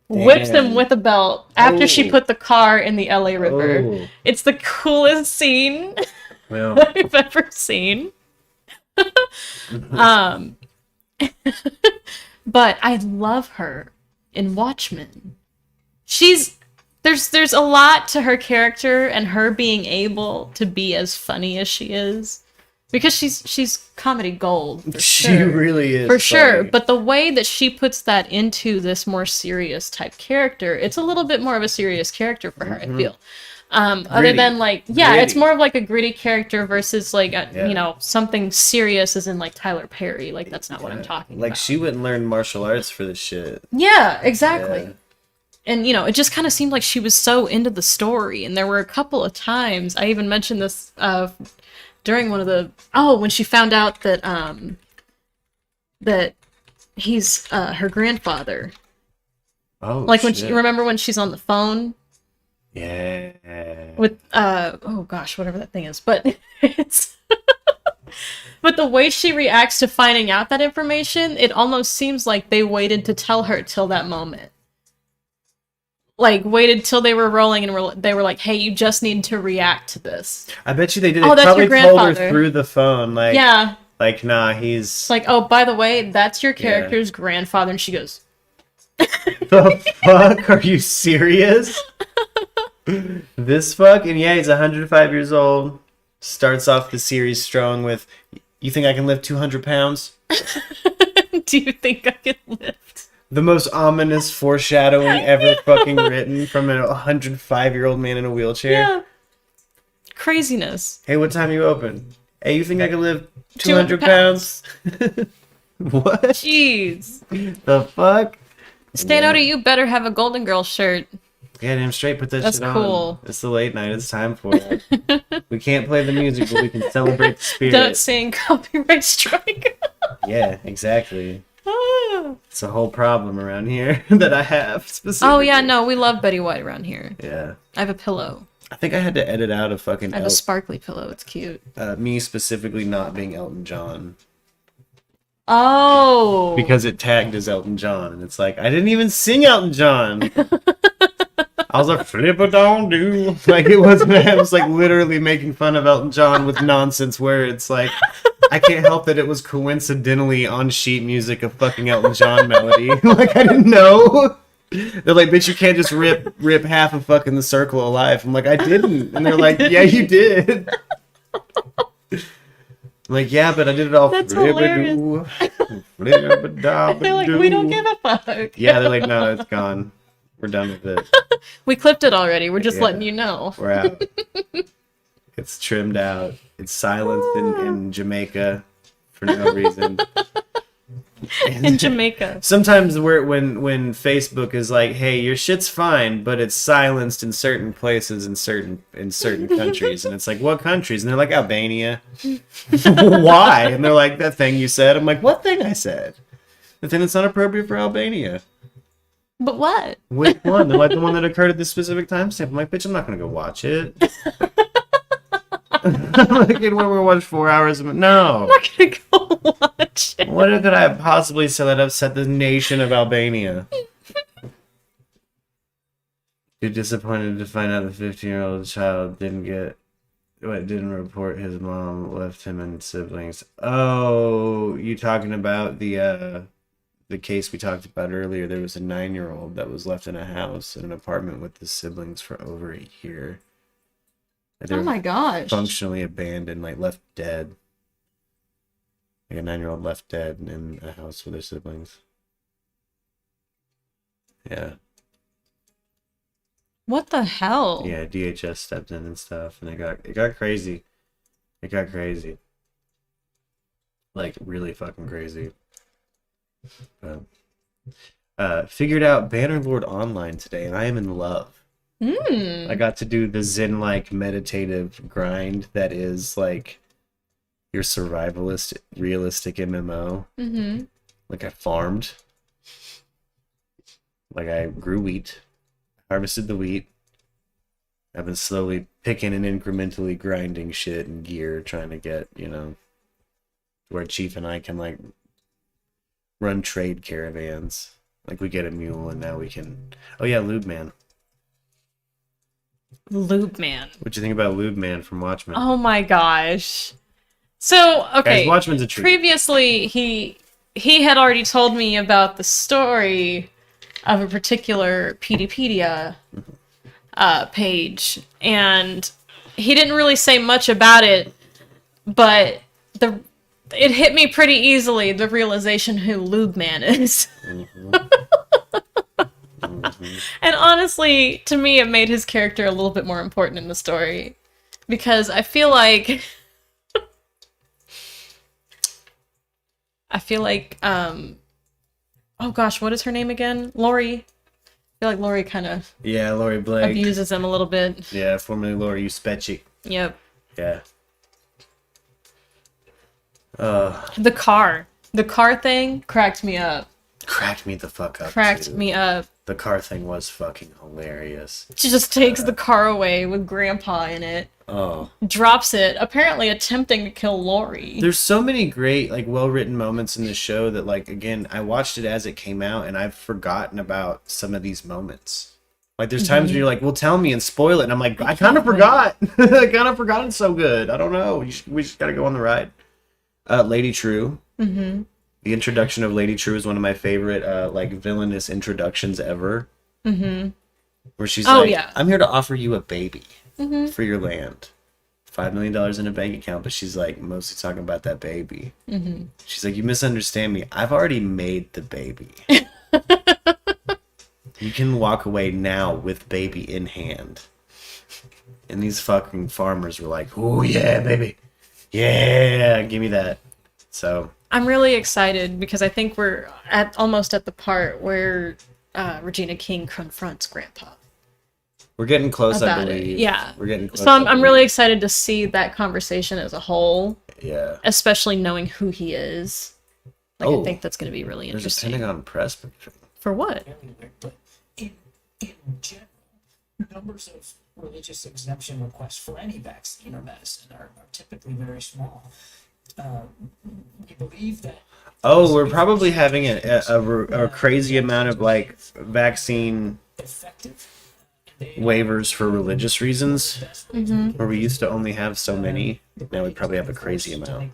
H: Whips him with a belt after she put the car in the LA River.
G: Oh.
H: It's the coolest scene
G: Well,
H: I've ever seen. But I love her in Watchmen. There's a lot to her character and her being able to be as funny as she is. because she's comedy gold. For
G: She
H: sure.
G: really is
H: for sure.
G: funny.
H: But the way that she puts that into this more serious type character, it's a little bit more of a serious character for her. I feel. Other than like, it's more of like a gritty character versus like you know, something serious as in like Tyler Perry. Like that's not what I'm talking about.
G: Like she wouldn't learn martial arts for this shit.
H: Yeah, exactly.
G: Yeah.
H: And you know, it just kind of seemed like she was so into the story, and there were a couple of times I even mentioned this during one of the when she found out that that he's her grandfather.
G: Oh,
H: like when you remember when she's on the phone.
G: Yeah.
H: With oh gosh, whatever that thing is, but it's but the way she reacts to finding out that information, it almost seems like they waited to tell her till that moment. Like waited till they were rolling and they were like, "Hey, you just need to react to this."
G: I bet you they did.
H: Oh,
G: They
H: that's your
G: probably told her
H: grandfather.
G: through the phone, like,
H: Yeah.
G: like, nah, he's
H: It's like, "Oh, by the way, that's your character's grandfather," and she goes,
G: the fuck? Are you serious? This fuck? And yeah, he's 105 years old. Starts off the series strong with, "You think I can lift 200 pounds?"
H: "Do you think I can lift?"
G: The most ominous foreshadowing ever fucking written from a 105-year-old man in a wheelchair.
H: Yeah. Craziness.
G: Hey, what time you open? Hey, you think I can lift 200 pounds? What?
H: Jeez.
G: The fuck?
H: Stano, you better have a Golden Girl shirt.
G: Yeah, damn straight, put that
H: That's
G: shit on.
H: cool.
G: It's the late night, it's time for it. We can't play the music, but we can celebrate the spirit.
H: Don't sing copyright strike.
G: Yeah, exactly.
H: Ah.
G: It's a whole problem around here that I have specifically.
H: Oh yeah, no, we love Betty White around here.
G: Yeah.
H: I have a pillow.
G: I think I had to edit out a fucking
H: I have a sparkly pillow. It's cute.
G: me specifically not being Elton John.
H: Oh.
G: Because it tagged as Elton John, and it's like, I didn't even sing Elton John. I was like, flip-a-dong-doo. Like, it wasn't, I was like literally making fun of Elton John with nonsense words. Like, I can't help that it was coincidentally on sheet music a fucking Elton John melody. Like, I didn't know. They're like, bitch, you can't just rip half of fucking The Circle of Life. I'm like, I didn't. And they're like, yeah, you did. I'm like, yeah, but I did it all.
H: That's hilarious. They're like, we don't give a fuck.
G: Yeah, they're like, no, it's gone. We're done with it.
H: We clipped it already. We're just letting you know.
G: We're out. It's trimmed out. It's silenced in Jamaica for no reason.
H: In Jamaica.
G: Sometimes when Facebook is like, hey, your shit's fine, but it's silenced in certain places in certain countries, and it's like, what countries? And they're like, Albania. Why? And they're like, that thing you said. I'm like, what thing I said? The thing that's not appropriate for Albania.
H: But what?
G: Which one? They're like, the one that occurred at this specific timestamp. I'm like, bitch, I'm not gonna go watch it. Like, we're gonna watch 4 hours of it. No.
H: I'm not gonna go watch it.
G: What could I possibly say that upset the nation of Albania? You're disappointed to find out the 15-year-old child didn't report his mom left him and siblings. Oh, you talking about the case we talked about earlier? There was a 9-year-old that was left in a house in an apartment with his siblings for over a year.
H: Oh my gosh.
G: Functionally abandoned, like left dead. Like a 9-year-old left dead in a house with their siblings. Yeah.
H: What the hell?
G: Yeah, DHS stepped in and stuff, and it got crazy. It got crazy. Like, really fucking crazy. Figured out Bannerlord Online today, and I am in love. I got to do the Zen-like meditative grind that is like your survivalist, realistic MMO.
H: Mm-hmm.
G: Like, I farmed. Like, I grew wheat. Harvested the wheat. I've been slowly picking and incrementally grinding shit and gear, trying to get, where Chief and I can, like, run trade caravans. Like, we get a mule, and now we can... Oh, yeah, Lube Man.
H: Lube Man.
G: What'd you think about Lube Man from Watchmen?
H: Oh my gosh. So, okay.
G: Guys, Watchmen's a treat.
H: Previously, he had already told me about the story of a particular Peteypedia page, and he didn't really say much about it, but it hit me pretty easily, the realization who Lube Man is. And honestly, to me, it made his character a little bit more important in the story. Because I feel like... oh gosh, what is her name again? Lori. I feel like Lori kind of...
G: Yeah, Lori Blake.
H: abuses him a little bit.
G: Yeah, formerly Lori Uspechik.
H: Yep.
G: Yeah.
H: The car thing cracked me up.
G: Cracked me the fuck up.
H: Cracked me up.
G: The car thing was fucking hilarious.
H: She just takes the car away with Grandpa in it.
G: Oh.
H: Drops it, apparently attempting to kill Lori.
G: There's so many great, like, well-written moments in the show that, like, again, I watched it as it came out, and I've forgotten about some of these moments. Like, there's times where you're like, well, tell me and spoil it, and I'm like, I kind of forgot. I kind of forgot it's so good. I don't know. We just gotta go on the ride. Lady True. Mm-hmm. The introduction of Lady True is one of my favorite, like, villainous introductions ever. Mm-hmm. Where she's I'm here to offer you a baby for your land. $5 million in a bank account, but she's, like, mostly talking about that baby. Mm-hmm. She's like, you misunderstand me. I've already made the baby. You can walk away now with baby in hand. And these fucking farmers were like, oh, yeah, baby. Yeah, give me that. So...
H: I'm really excited because I think we're almost at the part where Regina King confronts Grandpa.
G: We're getting close, I
H: about
G: believe.
H: it. Yeah.
G: We're getting close.
H: So I'm really excited to see that conversation as a whole.
G: Yeah.
H: Especially knowing who he is. Like, I think that's going to be really interesting.
G: There's a Pentagon press briefing.
H: For what?
I: But in general, numbers of religious exemption requests for any vaccine or medicine are typically very small. We believe that.
G: Oh, we're probably having a crazy amount of, like, vaccine waivers for religious reasons, where we used to only have so many. Now we probably have a crazy amount.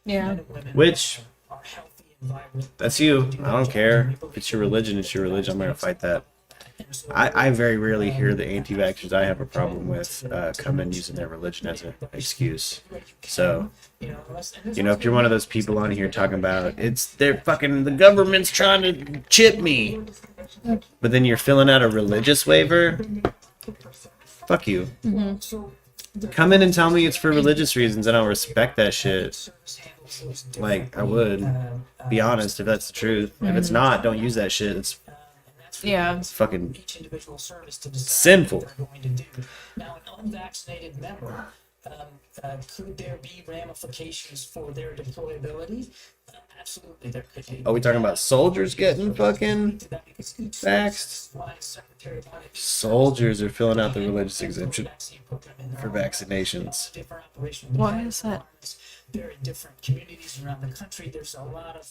H: Yeah.
G: Which, that's you. I don't care. If it's your religion, it's your religion. I'm going to fight that. I very rarely hear the anti-vaxxers I have a problem with come in using their religion as an excuse. So, you know, if you're one of those people on here talking about the government's trying to chip me, but then you're filling out a religious waiver, fuck you. Mm-hmm. Come in and tell me it's for religious reasons, and I'll respect that shit. Like, I would. Be honest, if that's the truth. If it's not, don't use that shit. It's fucking sinful.
I: Now, an unvaccinated member, could there be ramifications for their deployability? Absolutely, there could be.
G: Are we talking about soldiers getting fucking vaxxed? Soldiers are filling out the religious exemption for vaccinations.
H: Why is that?
I: They're in different communities around the country. There's a lot of...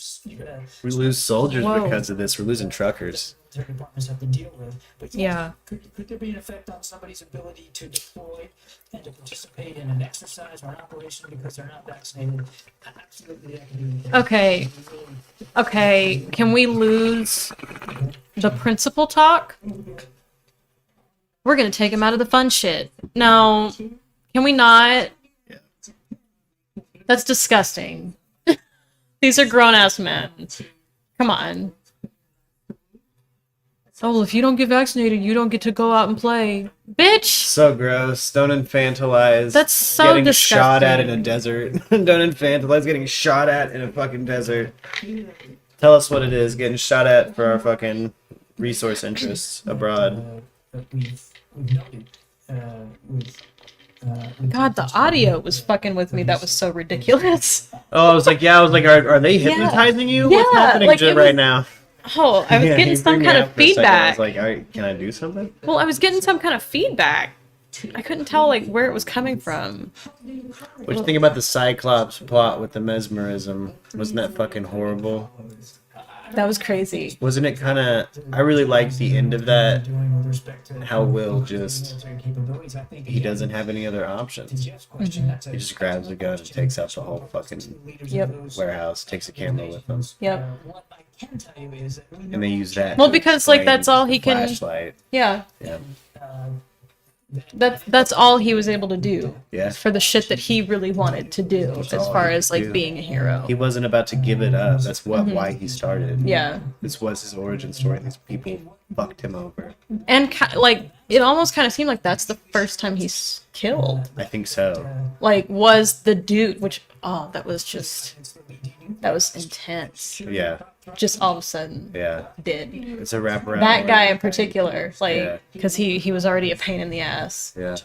G: we lose soldiers because of this. We're losing truckers.
I: Departments have to deal with. But
H: yeah.
I: Could there be an effect on somebody's ability to deploy and to participate in an exercise or an operation because they're not vaccinated? Absolutely, that can be.
H: Okay. Can we lose the principal talk? We're gonna take him out of the fun shit. No, can we not? That's disgusting. These are grown-ass men. Come on. Oh, well, if you don't get vaccinated, you don't get to go out and play. Bitch!
G: So gross. Don't infantilize.
H: That's so
G: getting
H: disgusting.
G: Shot at in a desert. Don't infantilize getting shot at in a fucking desert. Tell us what it is. Getting shot at for our fucking resource interests abroad.
I: We've noted
H: God, the audio was fucking with me. That was so ridiculous.
G: Oh, I was like, are they hypnotizing you?
H: Yeah,
G: What's happening
H: like
G: right now?
H: Oh, I was getting some kind of feedback.
G: I was like, all right, can I do something?
H: Well, I was getting some kind of feedback. I couldn't tell, like, where it was coming from.
G: What do you think about the Cyclops plot with the mesmerism? Wasn't that fucking horrible?
H: That was crazy.
G: Wasn't it kind of... I really liked the end of that. How Will just... He doesn't have any other options. Mm-hmm. He just grabs a gun and takes out the whole fucking warehouse, takes a camera with him.
H: Yep.
G: And they use that.
H: Well, because, like, that's all he can...
G: Flashlight.
H: Yeah.
G: Yeah.
H: That's all he was able to do.
G: Yeah.
H: For the shit that he really wanted to do, as far as like being a hero.
G: He wasn't about to give it up. That's why he started.
H: Yeah.
G: This was his origin story. These people fucked him over.
H: And like it almost kind of seemed like that's the first time he's killed.
G: I think so.
H: Like was the dude, which that was intense.
G: Yeah.
H: Just all of a sudden.
G: Yeah.
H: Did.
G: It's a wraparound.
H: That guy in particular, like, because he was already a pain in the ass.
G: Yeah.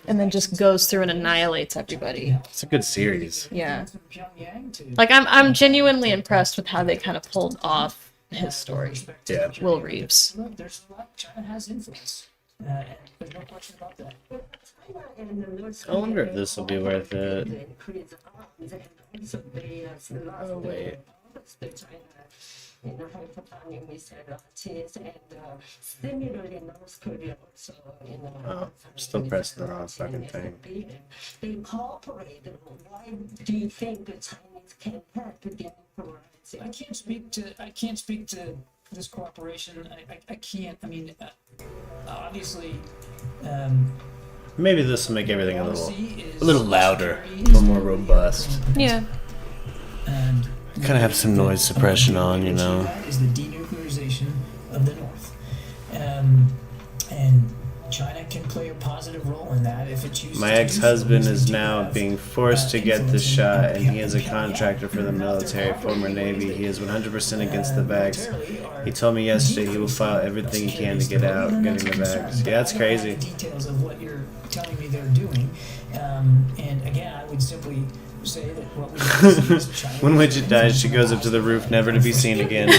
H: And then just goes through and annihilates everybody.
G: It's a good series.
H: Yeah. Like I'm genuinely impressed with how they kind of pulled off his story.
G: Yeah.
H: Will Reeves.
I: Look, there's a lot. China has influence. There's no question about that.
G: I wonder if this will be worth it. Oh, wait. Oh, I'm still pressing the wrong fucking thing.
J: They cooperate. Why do you think the Chinese can have to get information?
I: I can't speak to this cooperation. I can't. I mean, obviously.
G: Maybe this will make everything a little louder, a little more robust.
H: Yeah.
I: And
G: Kind of have some noise suppression on, you know.
I: Is the denuclearization of the North, and China can play a positive role in that if it chooses.
G: My ex-husband is now being forced to get this shot, and he is a contractor for the military, former Navy. He is 100% against the vax. He told me yesterday he will file everything he can to get out, getting the vax. Yeah, that's crazy.
I: Details of what you're telling me they're doing, and again, I would simply say that what we see is China.
G: When Widget dies, she goes up to the roof, never to be seen again.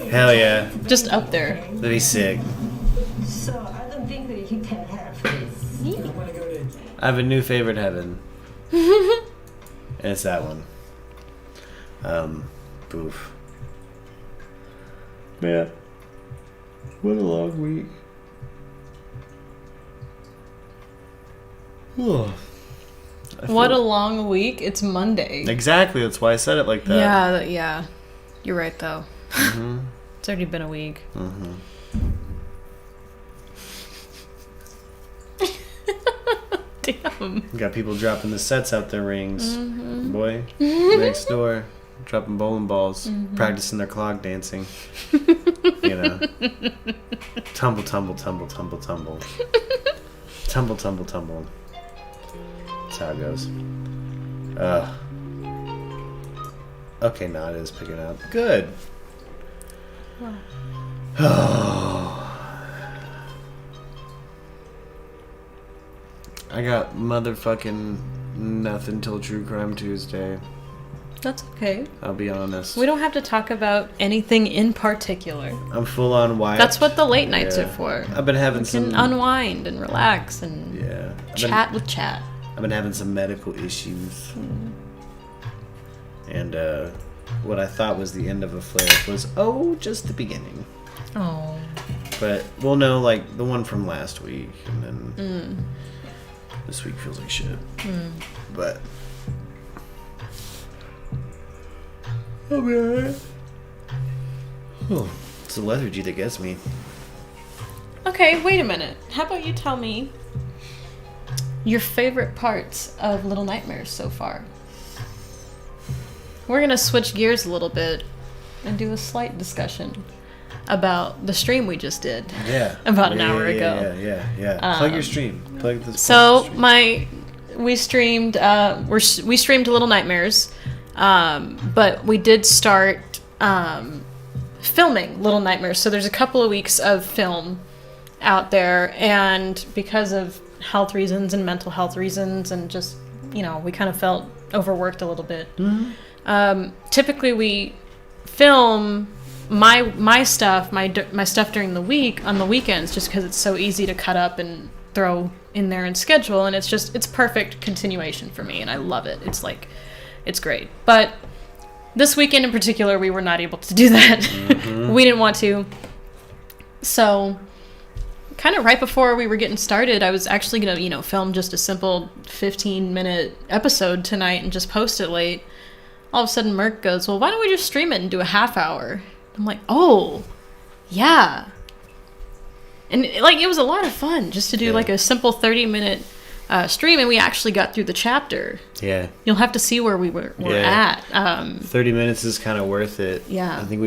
G: Hell yeah.
H: Just up there.
G: That'd be sick.
J: So I don't think that he can have this.
I: I'm gonna go to.
G: I have a new favorite heaven. And it's that one. Boof. Man. What a long week.
H: What a long week. It's Monday.
G: Exactly, that's why I said it like that.
H: Yeah. You're right, though.
G: Mm-hmm.
H: It's already been a week.
G: Mm-hmm.
H: Damn.
G: Got people dropping the sets out their rings. Boy, next door, dropping bowling balls, practicing their clog dancing. You know. Tumble, tumble, tumble, tumble, tumble. Tumble, tumble, tumble. That's how it goes. Okay, now it is picking up. Good. I got motherfucking nothing till True Crime Tuesday.
H: That's okay.
G: I'll be honest.
H: We don't have to talk about anything in particular.
G: I'm full on Wyatt.
H: That's what the late nights are for.
G: I've been having
H: We can
G: some
H: unwind and relax and chat with chat.
G: I've been having some medical issues. And what I thought was the end of a flare was just the beginning.
H: Oh.
G: But we'll know like the one from last week, and then this week feels like shit. But I'll be alright. Oh, it's the lethargy that gets me.
H: Okay, wait a minute. How about you tell me your favorite parts of Little Nightmares so far? We're gonna switch gears a little bit and do a slight discussion about the stream we just did.
G: Yeah.
H: About an hour ago.
G: Yeah. Plug your stream. Plug this.
H: So we streamed we streamed Little Nightmares, but we did start filming Little Nightmares. So there's a couple of weeks of film out there, and because of health reasons and mental health reasons, and just we kind of felt overworked a little bit. Typically we film my stuff during the week on the weekends, just because it's so easy to cut up and throw in there and schedule, and it's perfect continuation for me, and I love it. It's great. But this weekend in particular, we were not able to do that. We didn't want to. So kind of right before we were getting started, I was actually gonna film just a simple 15-minute episode tonight and just post it late. All of a sudden Murk goes, well, why don't we just stream it and do a half hour? I'm like, oh, yeah. And it was a lot of fun just to do like a simple 30-minute stream, and we actually got through the chapter.
G: Yeah.
H: You'll have to see where we're at.
G: 30 minutes is kind of worth it.
H: Yeah.
G: I think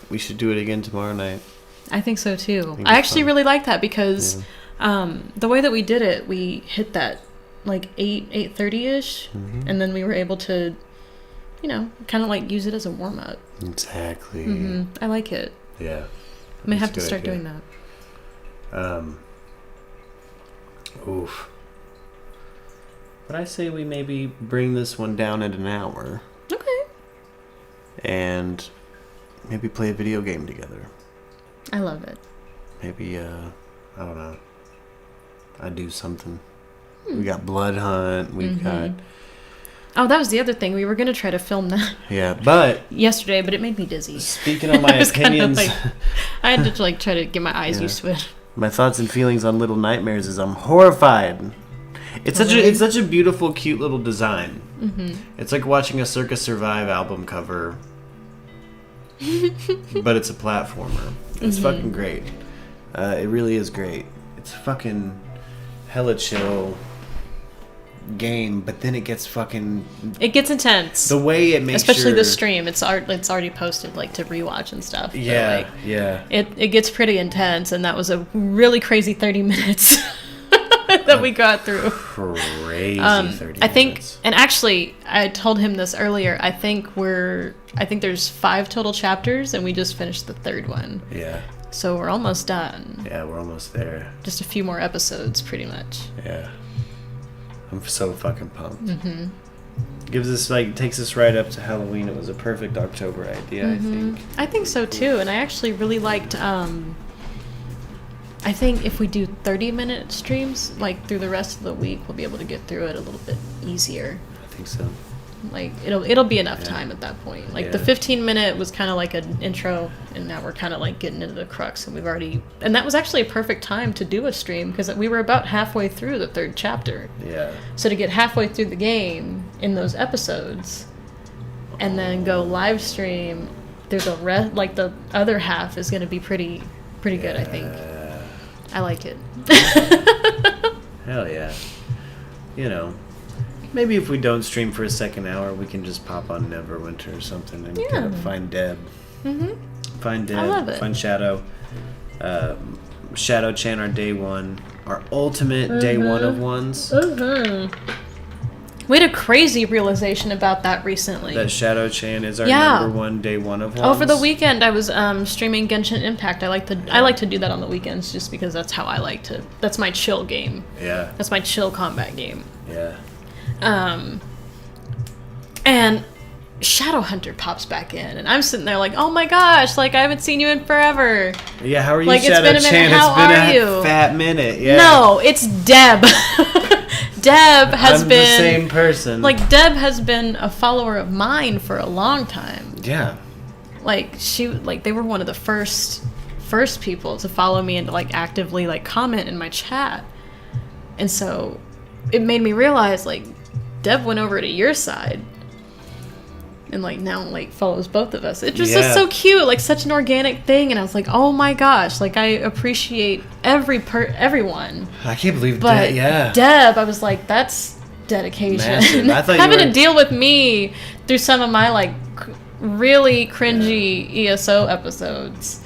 G: we should do it again tomorrow night.
H: I think so too. I actually really like that because the way that we did it, we hit that like 8:30ish, and then we were able to, kind of like use it as a warm up.
G: Exactly.
H: I like it.
G: Yeah.
H: I may have to start doing that.
G: Oof. But I say we maybe bring this one down at an hour.
H: Okay.
G: And maybe play a video game together.
H: I love it.
G: Maybe, I don't know. I do something. We got Blood Hunt. We've got...
H: Oh, that was the other thing. We were going to try to film that.
G: Yeah, but...
H: yesterday, but it made me dizzy.
G: Speaking of my opinions...
H: I had to try to get my eyes used to it.
G: My thoughts and feelings on Little Nightmares is I'm horrified. It's such a beautiful, cute little design. It's like watching a Circus Survive album cover, but it's a platformer. It's fucking great. It really is great. It's fucking hella chill game, but then it gets intense. The way it makes
H: especially the stream. It's already posted to rewatch and stuff.
G: Yeah,
H: It gets pretty intense, and that was a really crazy 30 minutes. That we got through.
G: Crazy 30 minutes.
H: I think, and actually, I told him this earlier. I think there's 5 total chapters, and we just finished the 3rd one.
G: Yeah.
H: So we're almost done.
G: Yeah, we're almost there.
H: Just a few more episodes, pretty much.
G: Yeah. I'm so fucking pumped. Takes us right up to Halloween. It was a perfect October idea, I think.
H: I think so too, and I actually really liked. I think if we do 30-minute streams, through the rest of the week, we'll be able to get through it a little bit easier.
G: I think so.
H: It'll be enough time at that point. The 15-minute was kind of like an intro, and now we're kind of getting into the crux, and and that was actually a perfect time to do a stream because we were about halfway through the 3rd chapter.
G: Yeah.
H: So to get halfway through the game in those episodes, and then go live stream through the rest, the other half is going to be pretty good, I think. I like it.
G: Hell yeah. Maybe if we don't stream for a second hour, we can just pop on Neverwinter or something and kind of find Deb. Find Deb.
H: I love it.
G: Find Shadow. Shadow Chan, our day one. Our ultimate day one of ones.
H: We had a crazy realization about that recently.
G: That Shadow Chan is our number one day one of ones.
H: Oh, for the weekend, I was streaming Genshin Impact. I like to do that on the weekends just because that's how I like to. That's my chill game.
G: Yeah.
H: That's my chill combat game.
G: Yeah.
H: And Shadow Hunter pops back in, and I'm sitting there oh my gosh, I haven't seen you in forever.
G: Yeah, how are you,
H: Shadow
G: Chan?
H: It's been a minute. How are you?
G: Fat minute. Yeah.
H: No, it's Deb. Deb has been
G: the same person.
H: Deb has been a follower of mine for a long time.
G: Yeah.
H: They were one of the first people to follow me and to actively comment in my chat. And so it made me realize Deb went over to your side and now follows both of us. It just is so cute, such an organic thing. And I was oh my gosh, I appreciate everyone.
G: I can't believe
H: but
G: that. Yeah,
H: Deb, I was that's dedication.
G: Massive. I thought
H: having to deal with me through some of my really cringy ESO episodes.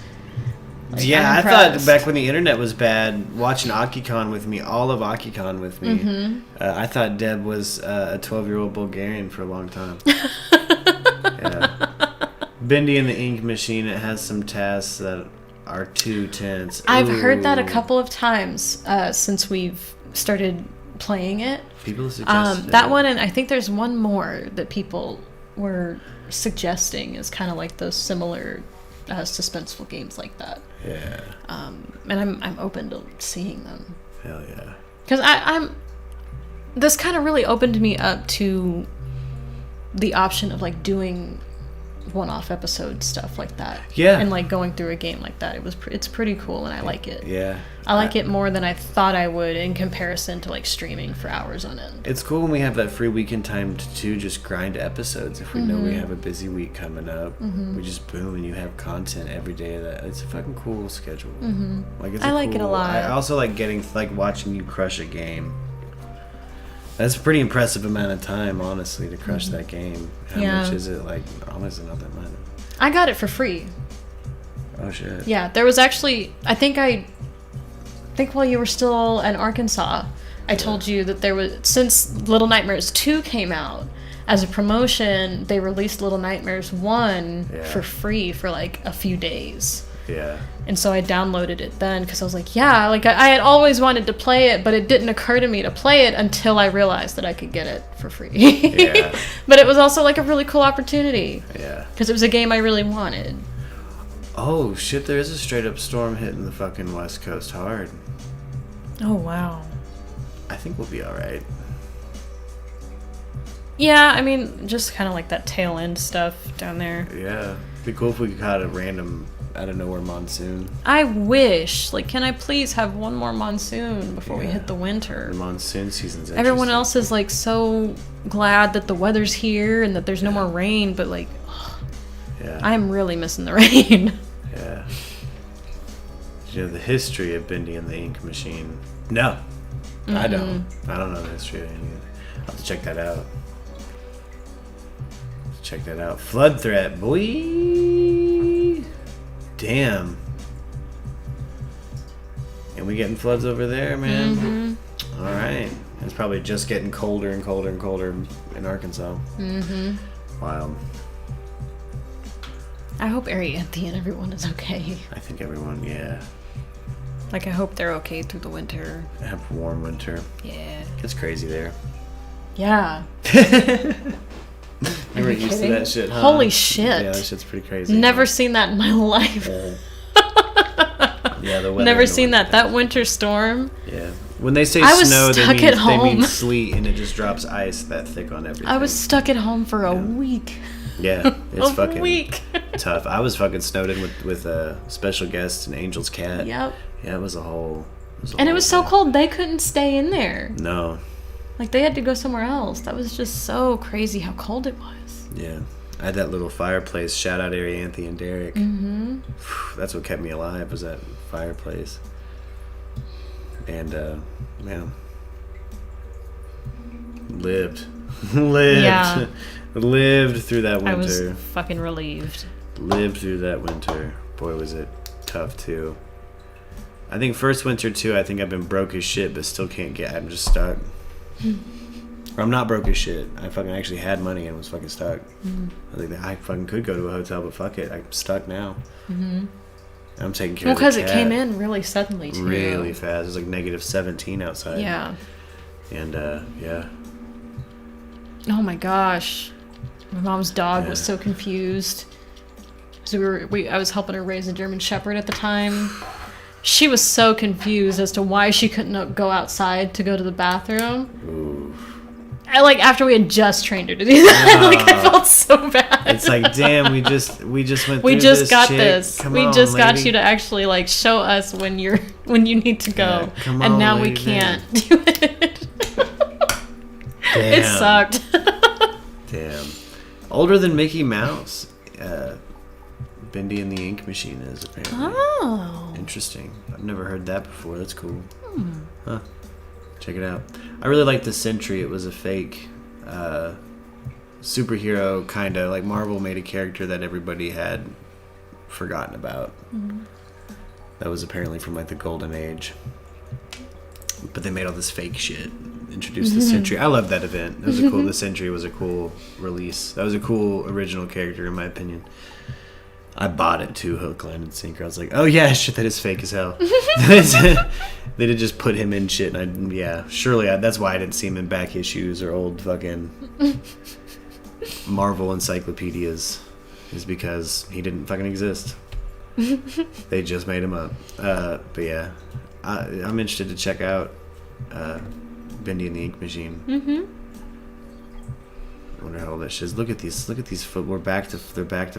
G: I thought back when the internet was bad, watching AkiCon with me, all of AkiCon with me, I thought Deb was a 12-year-old Bulgarian for a long time. Bendy and the Ink Machine, it has some tasks that are too tense.
H: I've heard that a couple of times since we've started playing it.
G: People suggested
H: that one, and I think there's one more that people were suggesting is kind of those similar suspenseful games like that.
G: Yeah.
H: And I'm open to seeing them.
G: Hell yeah.
H: Because this kind of really opened me up to the option of doing one-off episode stuff like that.
G: Yeah.
H: And like going through a game like that, it's pretty cool, and I like it.
G: Yeah.
H: I like it more than I thought I would in comparison to like streaming for hours on end.
G: It's cool when we have that free weekend time to just grind episodes. If we know we have a busy week coming up, we just boom, and you have content every day. That it's a fucking cool schedule. Like it's
H: I like it a lot.
G: I also like watching you crush a game. That's a pretty impressive amount of time, honestly, to crush that game. How much is it? Like, honestly, not that much.
H: I got it for free.
G: Oh shit.
H: Yeah, there was actually, I think while you were still in Arkansas, I told you that there was, since Little Nightmares 2 came out, as a promotion, they released Little Nightmares 1 for free for like a few days.
G: Yeah.
H: And so I downloaded it then because I was like, yeah, like I had always wanted to play it, but it didn't occur to me to play it until I realized that I could get it for free.
G: Yeah.
H: But it was also like a really cool opportunity.
G: Yeah.
H: Because it was a game I really wanted.
G: Oh shit, there is a straight up storm hitting the fucking West Coast hard.
H: Oh, wow.
G: I think we'll be alright.
H: Yeah, I mean, just kind of like that tail end stuff down there.
G: Yeah. It'd be cool if we caught a random out of nowhere monsoon.
H: I wish. Like, can I please have one more monsoon before we hit the winter?
G: The monsoon season's
H: Everyone else is like so glad that the weather's here and that there's no more rain, but like, I'm really missing the rain.
G: Yeah. You know the history of Bendy and the Ink Machine? No. I don't. I don't know the history of any of it. I'll have to check that out. Check that out. Flood threat, boy. Damn. And we getting floods over there, man? All right. It's probably just getting colder and colder and colder in Arkansas. Wild.
H: I hope Arianthe and everyone is okay.
G: I think everyone, yeah.
H: Like, I hope they're okay through the winter.
G: Have a warm winter.
H: Yeah.
G: It's crazy there.
H: Yeah.
G: You were used to that shit, huh?
H: Holy shit.
G: Yeah, that shit's pretty crazy.
H: Never seen that in my life.
G: Yeah, the weather.
H: Never seen that. That winter storm.
G: Yeah. When they say
H: I was
G: snow,
H: stuck
G: they
H: at home.
G: mean sleet, and it just drops ice that thick on everything.
H: I was stuck at home for a week.
G: Yeah, it's
H: A
G: fucking
H: week.
G: tough. I was fucking snowed in with a special guest and Angel's cat.
H: Yep.
G: Yeah, it was a whole.
H: And it was so cold they couldn't stay in there.
G: No.
H: Like, they had to go somewhere else. That was just so crazy how cold it was.
G: Yeah. I had that little fireplace. Shout out Arianthe and Derek. That's what kept me alive, was that fireplace. And, man. Lived.
H: Yeah.
G: Lived through that winter.
H: I was fucking relieved.
G: Lived through that winter. Boy, was it tough, too. I think first winter, too, I think I've been broke as shit, but still can't get... I'm just stuck. Or I'm not broke as shit. I fucking actually had money and was fucking stuck. I think that I fucking could go to a hotel, but fuck it. I'm stuck now. I'm taking care of the cat.
H: Because it came in really suddenly, too.
G: Really fast. It was like negative 17 outside.
H: Yeah.
G: And, yeah.
H: Oh my gosh. My mom's dog was so confused. So I was helping her raise a German Shepherd at the time. She was so confused as to why she couldn't go outside to go to the bathroom.
G: Ooh.
H: After we had just trained her to do that, I felt so bad.
G: It's like, damn, we just went through this.
H: We just got
G: chick.
H: this.
G: Come
H: we
G: on,
H: just got
G: lady.
H: you to actually show us when you need to go,
G: Yeah, come
H: and
G: on,
H: now we
G: lady,
H: can't do it. It sucked.
G: Damn. Older than Mickey Mouse. Bendy and the Ink Machine is apparently.
H: Oh.
G: Interesting. I've never heard that before. That's cool. Huh. Check it out. I really like the Sentry. It was a fake superhero, kind of. Like Marvel made a character that everybody had forgotten about. That was apparently from the Golden Age. But they made all this fake shit. Introduced the Sentry. I love that event. It was a cool. The Sentry was a cool release. That was a cool original character, in my opinion. I bought it too, hook, line, and sinker. I was like, oh yeah, shit, that is fake as hell. They did just put him in shit, and surely that's why I didn't see him in back issues or old fucking Marvel encyclopedias, is because he didn't fucking exist. They just made him up. But yeah, I'm interested to check out Bendy and the Ink Machine. wonder how old that shit is. Look at these They're back to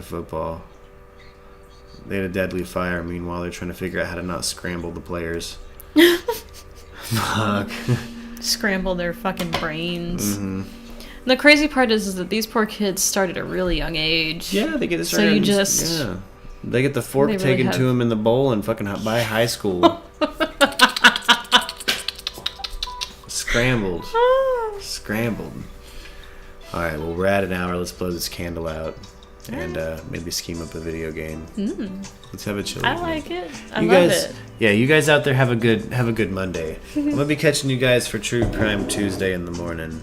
G: football. They had a deadly fire. Meanwhile, they're trying to figure out how to not scramble the players. Fuck.
H: Scramble their fucking brains. Mm-hmm. The crazy part is that these poor kids start at a really young age.
G: Yeah, they get to start.
H: So you just...
G: Yeah. They get the fork taken to them in the bowl and fucking by high school. Scrambled. Alright, well, we're at an hour. Let's blow this candle out. And maybe scheme up a video game. Let's have a chill.
H: I like it. I love it.
G: Yeah, you guys out there have a good Monday. I'm gonna be catching you guys for True Crime Tuesday in the morning.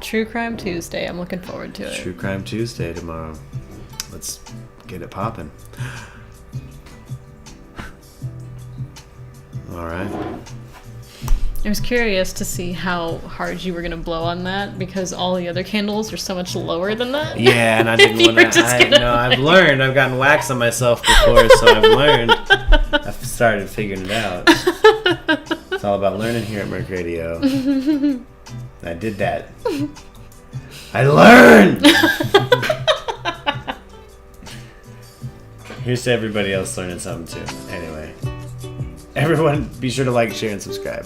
H: True Crime Tuesday. I'm looking forward to it.
G: True Crime Tuesday tomorrow. Let's get it popping. All right.
H: I was curious to see how hard you were going to blow on that because all the other candles are so much lower than that.
G: Yeah, and I didn't want to. No, I've learned. I've gotten wax on myself before, so I've learned. I've started figuring it out. It's all about learning here at MURKradio. I did that. I learned! Here's to everybody else learning something too. Anyway. Everyone, be sure to like, share, and subscribe.